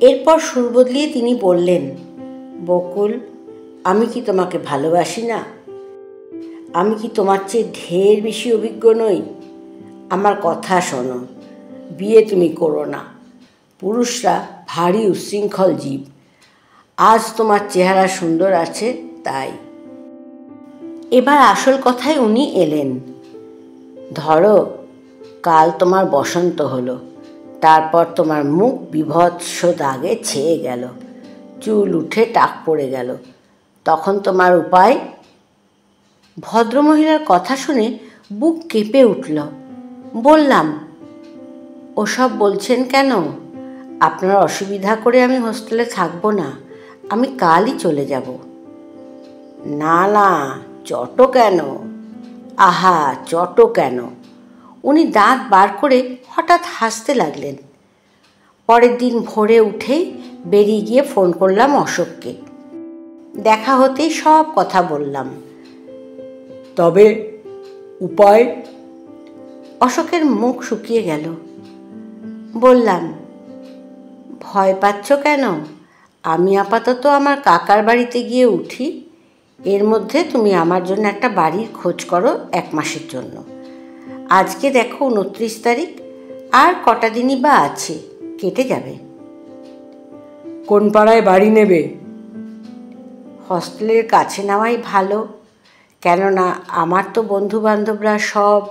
এরপর সুর বদলিয়ে তিনি বললেন, বকুল, আমি কি তোমাকে ভালোবাসি না? আমি কি তোমার চেয়ে ঢের বেশি অভিজ্ঞ নই? আমার কথা শোনো, বিয়ে তুমি করো না। পুরুষরা ভারী উচ্ছৃঙ্খল জীব। আজ তোমার চেহারা সুন্দর আছে তাই। এবার আসল কথায় উনি এলেন। ধরো, কাল তোমার বসন্ত হলো, তারপর তোমার মুখ বিভৎস দাগে ছেয়ে গেল, চুল উঠে টাক পড়ে গেল, তখন তোমার উপায়? ভদ্রমহিলার কথা শুনে বুক কেঁপে উঠল। বললাম, ওসব বলছেন কেন? আপনার অসুবিধা করে আমি হোস্টেলে থাকবো না, আমি কালই চলে যাব। না না, চটো কেন? আহা, চটো কেন? উনি দাঁত বার করে হঠাৎ হাসতে লাগলেন। পরের দিন ভোরে উঠেই বেরিয়ে গিয়ে ফোন করলাম অশোককে। দেখা হতেই সব কথা বললাম। তবে উপায়? অশোকের মুখ শুকিয়ে গেল। বললাম, ভয় পাচ্ছ কেন? আমি আপাতত আমার কাকার বাড়িতে গিয়ে উঠি। এর মধ্যে তুমি আমার জন্য একটা বাড়ির খোঁজ করো 1 মাসের জন্য। আজকে দেখো 29 তারিখ, আর কটা দিনই বা আছে, কেটে যাবে। কোন পাড়ায় বাড়ি নেবে? হস্টেলের কাছে নেওয়াই ভালো, কেননা আমার তো বন্ধু বান্ধবরা সব,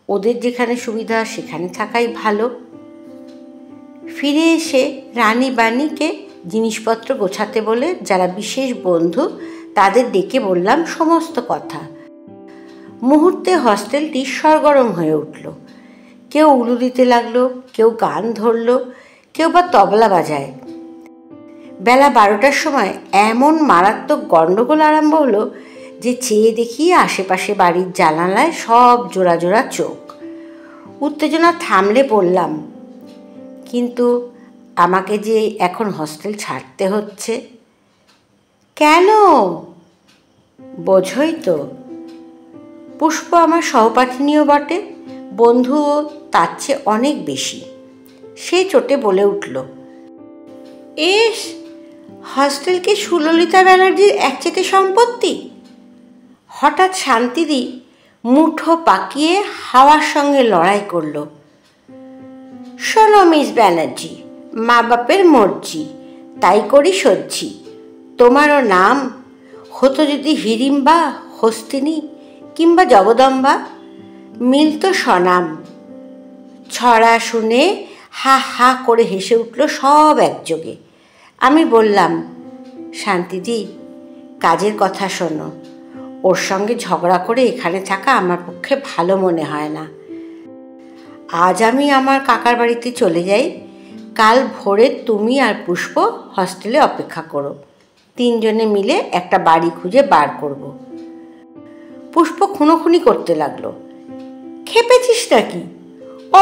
ওদের যেখানে সুবিধা সেখানে থাকাই ভালো। ফিরে এসে রানী বাণীকে জিনিসপত্র গোছাতে বলে যারা বিশেষ বন্ধু তাদের ডেকে বললাম সমস্ত কথা। মুহূর্তে হস্টেলটি সরগরম হয়ে উঠল। কেউ উলু দিতে লাগলো, কেউ গান ধরল, কেউ বা তবলা বাজায়। বেলা 12টার সময় এমন মারাত্মক গণ্ডগোল আরম্ভ হলো যে চেয়ে দেখি আশেপাশে বাড়ির জানালায় সব জোড়া জোড়া চোখ। উত্তেজনা থামলে বললাম, কিন্তু আমাকে যে এখন হস্টেল ছাড়তে হচ্ছে। কেন? বোঝই তো, পুষ্প আমার সহপাঠিনীও বটে, বন্ধুও তার চেয়ে অনেক বেশি। সে চটে বলে উঠল, এস, হস্টেল কি সুললিতা ব্যানার্জির একচেটে সম্পত্তি? হঠাৎ শান্তিদি মুঠো পাকিয়ে হাওয়ার সঙ্গে লড়াই করল। শোনো মিস ব্যানার্জি, মা বাপের মর্জি, তাই করি সহ্যি। তোমারও নাম হতো যদি হিড়িম্বা, হস্তিনী কিংবা জগদম্বা, মিলত স্বনাম। ছড়া শুনে হা হা করে হেসে উঠল সব একযোগে। আমি বললাম, শান্তিদি, কাজের কথা শোনো, ওর সঙ্গে ঝগড়া করে এখানে থাকা আমার পক্ষে ভালো মনে হয় না। আজ আমি আমার কাকার বাড়িতে চলে যাই, কাল ভোরে তুমি আর পুষ্প হস্টেলে অপেক্ষা করো, তিনজনে মিলে একটা বাড়ি খুঁজে বার করব। পুষ্প খুনোখুনি করতে লাগলো। খেপেছিস নাকি?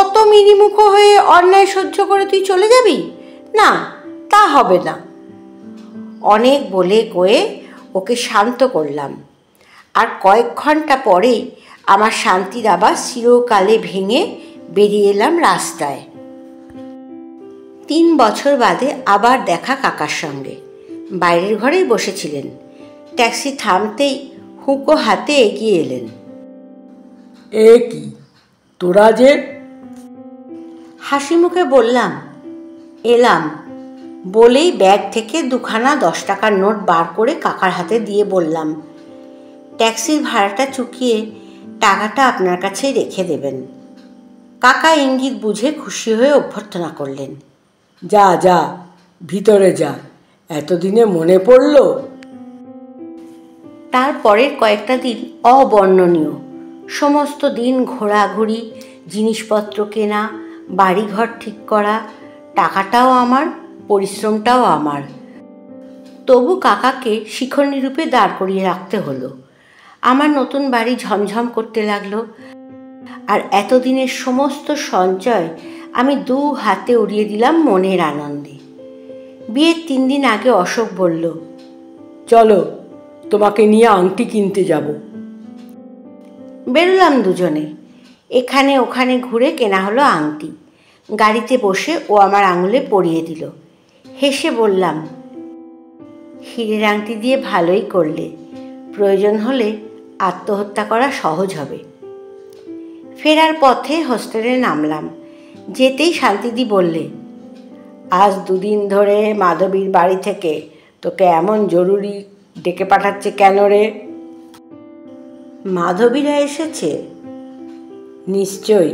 অত মিনিমুখ হয়ে অন্যায় সহ্য করে তুই চলে যাবি? না, তা হবে না। অনেক বলে কয়ে ওকে শান্ত করলাম। আর কয়েক ঘন্টা পরেই আমার শান্তির আবার চিরকালে ভেঙে বেরিয়ে এলাম রাস্তায়। 3 বছর বাদে আবার দেখা কাকার সঙ্গে। বাইরের ঘরেই বসেছিলেন। ট্যাক্সি থামতেই হুঁকো হাতে এগিয়ে এলেন। এ কি তোরা যে? হাসি মুখে বললাম, এলাম। বলেই ব্যাগ থেকে 2খানা 10 টাকার নোট বার করে কাকার হাতে দিয়ে বললাম, ট্যাক্সির ভাড়াটা চুকিয়ে টাকাটা আপনার কাছেই রেখে দেবেন। কাকা ইঙ্গিত বুঝে খুশি হয়ে অভ্যর্থনা করলেন। যা যা, ভিতরে যা, এতদিনে মনে পড়ল। তারপরের কয়েকটা দিন অবর্ণনীয়। সমস্ত দিন ঘোরাঘুরি, জিনিসপত্র কেনা, বাড়িঘর ঠিক করা। টাকাটাও আমার, পরিশ্রমটাও আমার। তবু কাকাকে শিখণ্ডী রূপে দাঁড় করিয়ে রাখতে হলো। আমার নতুন বাড়ি ঝমঝম করতে লাগলো। আর এতদিনের সমস্ত সঞ্চয় আমি 2 হাতে উড়িয়ে দিলাম মনের আনন্দে। বিয়ের 3 দিন আগে অশোক বলল, চলো, তোমাকে নিয়ে আংটি কিনতে যাব। বেরোলাম দুজনে। এখানে ওখানে ঘুরে কেনা হলো আংটি। গাড়িতে বসে ও আমার আঙুলে পরিয়ে দিল। হেসে বললাম, হীরের আংটি দিয়ে ভালোই করলে, প্রয়োজন হলে আত্মহত্যা করা সহজ হবে। ফেরার পথে হোস্টেলে নামলাম। যেতেই শান্তিদি বললে, আজ 2 দিন ধরে মাধবীর বাড়ি থেকে তোকে এমন জরুরি ডেকে পাঠাচ্ছে কেন রে? মাধবীরা এসেছে? নিশ্চয়ই,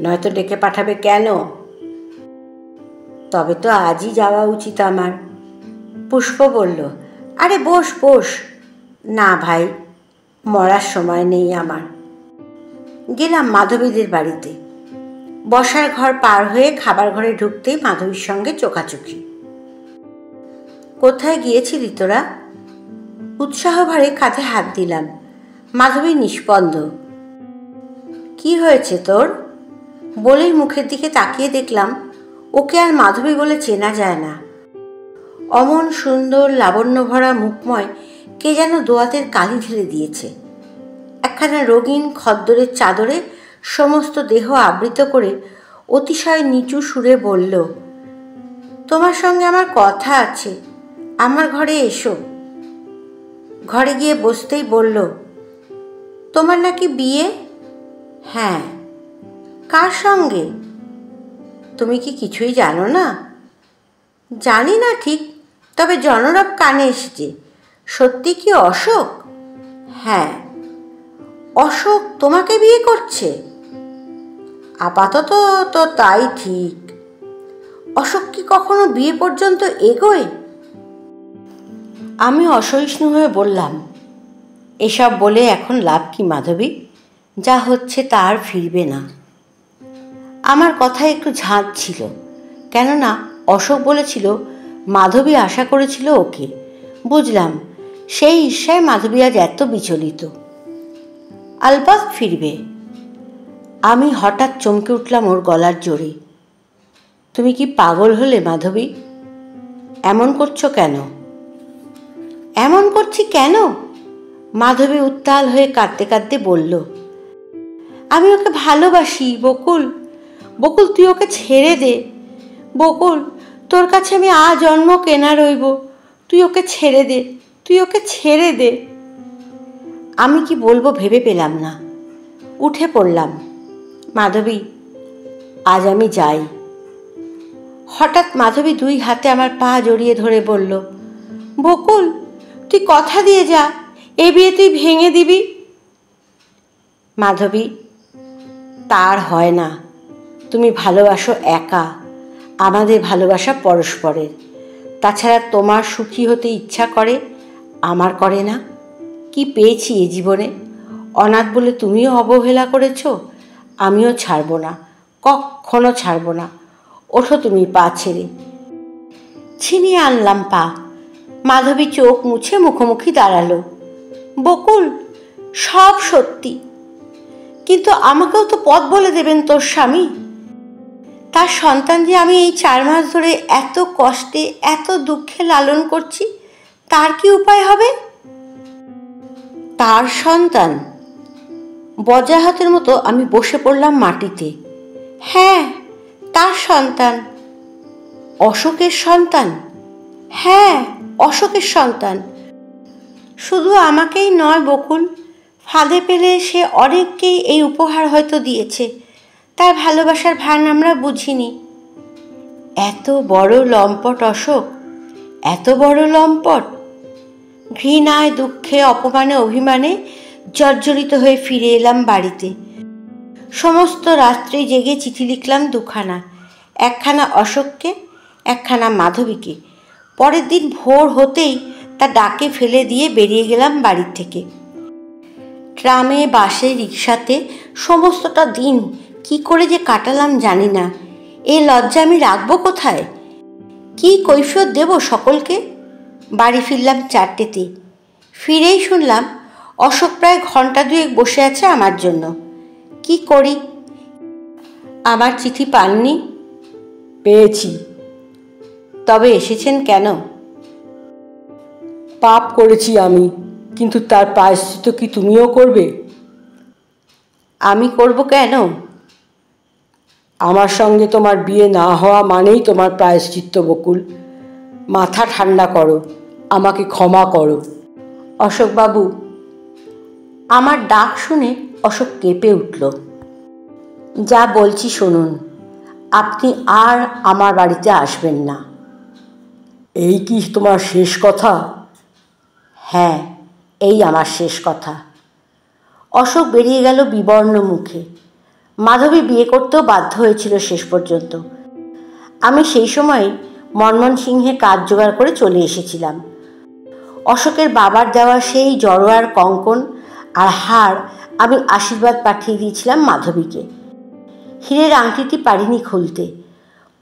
নয়তো ডেকে পাঠাবে কেন? তবে তো আজই যাওয়া উচিত আমার। পুষ্প বলল, আরে বস বস। না ভাই, মরার সময় নেই আমার। গেলাম মাধবীদের বাড়িতে। বসার ঘর পার হয়ে খাবার ঘরে ঢুকতেই মাধবীর সঙ্গে চোখাচোখি। কোথায় গিয়েছিলি তোরা? উৎসাহ ভরে কাঁধে হাত দিলাম। মাধবী নিষ্পন্দ। কি হয়েছে তোর? বলেই মুখের দিকে তাকিয়ে দেখলাম ওকে আর মাধবী বলে চেনা যায় না। অমন সুন্দর লাবণ্য ভরা মুখময় কে যেন দোয়াতের কালি ঢেলে দিয়েছে। একখানা রঙিন খদ্দরের চাদরে সমস্ত দেহ আবৃত করে অতিশয় নিচু সুরে বলল, তোমার সঙ্গে আমার কথা আছে, আমার ঘরে এসো। ঘরে গিয়ে বসতেই বলল, তোমার নাকি বিয়ে? হ্যাঁ। কার সঙ্গে? তুমি কি কিছুই জানো না? জানি না ঠিক, তবে জনরব কানে এসেছে। সত্যি কি অশোক? হ্যাঁ। অশোক তোমাকে বিয়ে করছে? আপাতত তো তাই ঠিক। অশোক কি কখনো বিয়ে পর্যন্ত এগোয়? আমি অসহিষ্ণু হয়ে বললাম, এসব বলে এখন লাভ কি মাধবী? যা হচ্ছে তা আর ফিরবে না। আমার কথায় একটু ঝাঁজ ছিল, কেননা অশোক বলেছিল মাধবী আশা করেছিল ওকে। বুঝলাম সেই ঈর্ষায় মাধবী আজ এত বিচলিত। আলবাত ফিরবে। আমি হঠাৎ চমকে উঠলাম ওর গলার জোরে। তুমি কি পাগল হলে মাধবী? এমন করছো কেন? এমন করছি কেন? মাধবী উত্তাল হয়ে কাঁদতে কাঁদতে বলল, আমি ওকে ভালোবাসি বকুল। বকুল, তুই ওকে ছেড়ে দে। বকুল, তোর কাছে আমি আজন্ম কেনা রইব। তুই ওকে ছেড়ে দে, তুই ওকে ছেড়ে দে। আমি কি বলবো ভেবে পেলাম না। উঠে পড়লাম। মাধবী, আজ আমি যাই। হঠাৎ মাধবী 2 হাতে আমার পা জড়িয়ে ধরে বলল, বকুল, তুই কথা দিয়ে যা, এ বিয়ে তুই ভেঙে দিবি। মাধবী, তার হয় না। তুমি ভালোবাসো একা, আমাদের ভালোবাসা পরস্পরের। তাছাড়া তোমার সুখী হতে ইচ্ছা করে, আমার করে না। কি পেয়েছি এ জীবনে? অনাথ বলে তুমিও অবহেলা করেছ, আমিও ছাড়ব না, কখনো ছাড়ব না। ওঠো তুমি পা ছেড়ে। ছিনিয়ে আনলাম পা। মাধবী চোখ মুছে মুখোমুখি দাঁড়ালো। বকুল, সব সত্যি, কিন্তু আমাকেও তো পথ বলে দেবেন তোর স্বামী। তার সন্তান যে আমি এই 4 মাস ধরে এত কষ্টে এত দুঃখে লালন করছি, তার কি উপায় হবে? তার সন্তান? বজ্রাহতের মতো আমি বসে পড়লাম মাটিতে। হ্যাঁ, তার সন্তান। অশোকের সন্তান? হ্যাঁ, অশোকের সন্তান। শুধু আমাকেই নয় বকুল, ফাঁদে পেলে সে অনেককেই এই উপহার হয়তো দিয়েছে। তার ভালোবাসার ভান আমরা বুঝিনি। এত বড় লম্পট অশোক, এত বড় লম্পট। ঘৃণায়, দুঃখে, অপমানে, অভিমানে জর্জরিত হয়ে ফিরে এলাম বাড়িতে। সমস্ত রাত্রি জেগে চিঠি লিখলাম 2খানা, একখানা অশোককে, একখানা মাধবীকে। পরের দিন ভোর হতেই তা ডাকে ফেলে দিয়ে বেরিয়ে গেলাম বাড়ির থেকে। ট্রামে, বাসে, রিক্সাতে সমস্তটা দিন কি করে যে কাটালাম জানি না। এই লজ্জা আমি রাখবো কোথায়? কি কৈফিয়ত দেব সকলকে? বাড়ি ফিরলাম 4টেতে। ফিরেই শুনলাম অশোক প্রায় ঘন্টা 2 বসে আছে আমার জন্য। কি করি? আমার চিঠি পাননি? পেয়েছি। তবে এসেছেন কেন? পাপ করেছি আমি, কিন্তু তার প্রায়শ্চিত্ত কি তুমিও করবে? আমি করব কেন? আমার সঙ্গে তোমার বিয়ে না হওয়া মানেই তোমার প্রায়শ্চিত্ত বকুল। মাথা ঠান্ডা করো, আমাকে ক্ষমা করো। অশোকবাবু। আমার ডাক শুনে অশোক কেঁপে উঠল। যা বলছি শুনুন, আপনি আর আমার বাড়িতে আসবেন না। এই কি তোমার শেষ কথা? হ্যাঁ, এই আমার শেষ কথা। অশোক বেরিয়ে গেল বিবর্ণ মুখে। মাধবী বিয়ে করতেও বাধ্য হয়েছিল শেষ পর্যন্ত। আমি সেই সময় ময়মনসিংহে কাজ জোগাড় করে চলে এসেছিলাম। অশোকের বাবার দেওয়া সেই জড়োয়ার কঙ্কন আর হার আমি আশীর্বাদ পাঠিয়ে দিয়েছিলাম মাধবীকে। হীরের আংটিটি পারিনি খুলতে।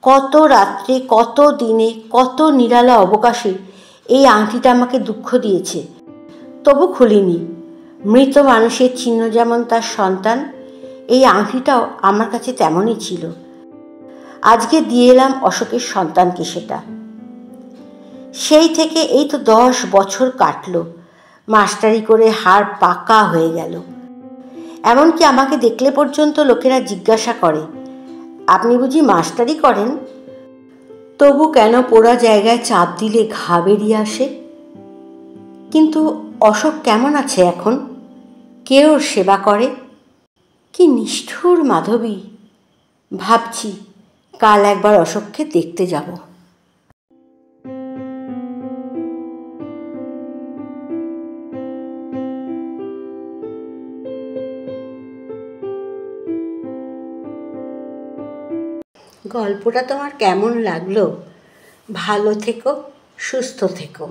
কত রাত্রে, কত দিনে, কত নিরালা অবকাশে এই আংটিটা আমাকে দুঃখ দিয়েছে, তবু খুলিনি। মৃত মানুষের চিহ্ন যেমন তার সন্তান, এই আংটিটাও আমার কাছে তেমনই ছিল। আজকে দিয়ে এলাম অশোকের সন্তানকে সেটা। সেই থেকে এই তো 10 বছর কাটল। মাস্টারি করে হাড় পাকা হয়ে গেল। এমনকি আমাকে দেখলে পর্যন্ত লোকেরা জিজ্ঞাসা করে, আপনি বুঝি মাস্টারি করেন? তবু কেন পোড়া জায়গায় চাপ দিলে ঘা বেরিয়ে আসে? কিন্তু অশোক কেমন আছে এখন? কে ওর সেবা করে? কি নিষ্ঠুর মাধবী! ভাবছি কাল একবার অশোককে দেখতে যাব। গল্পটা তোমার কেমন লাগলো? ভালো থেকো, সুস্থ থেকো।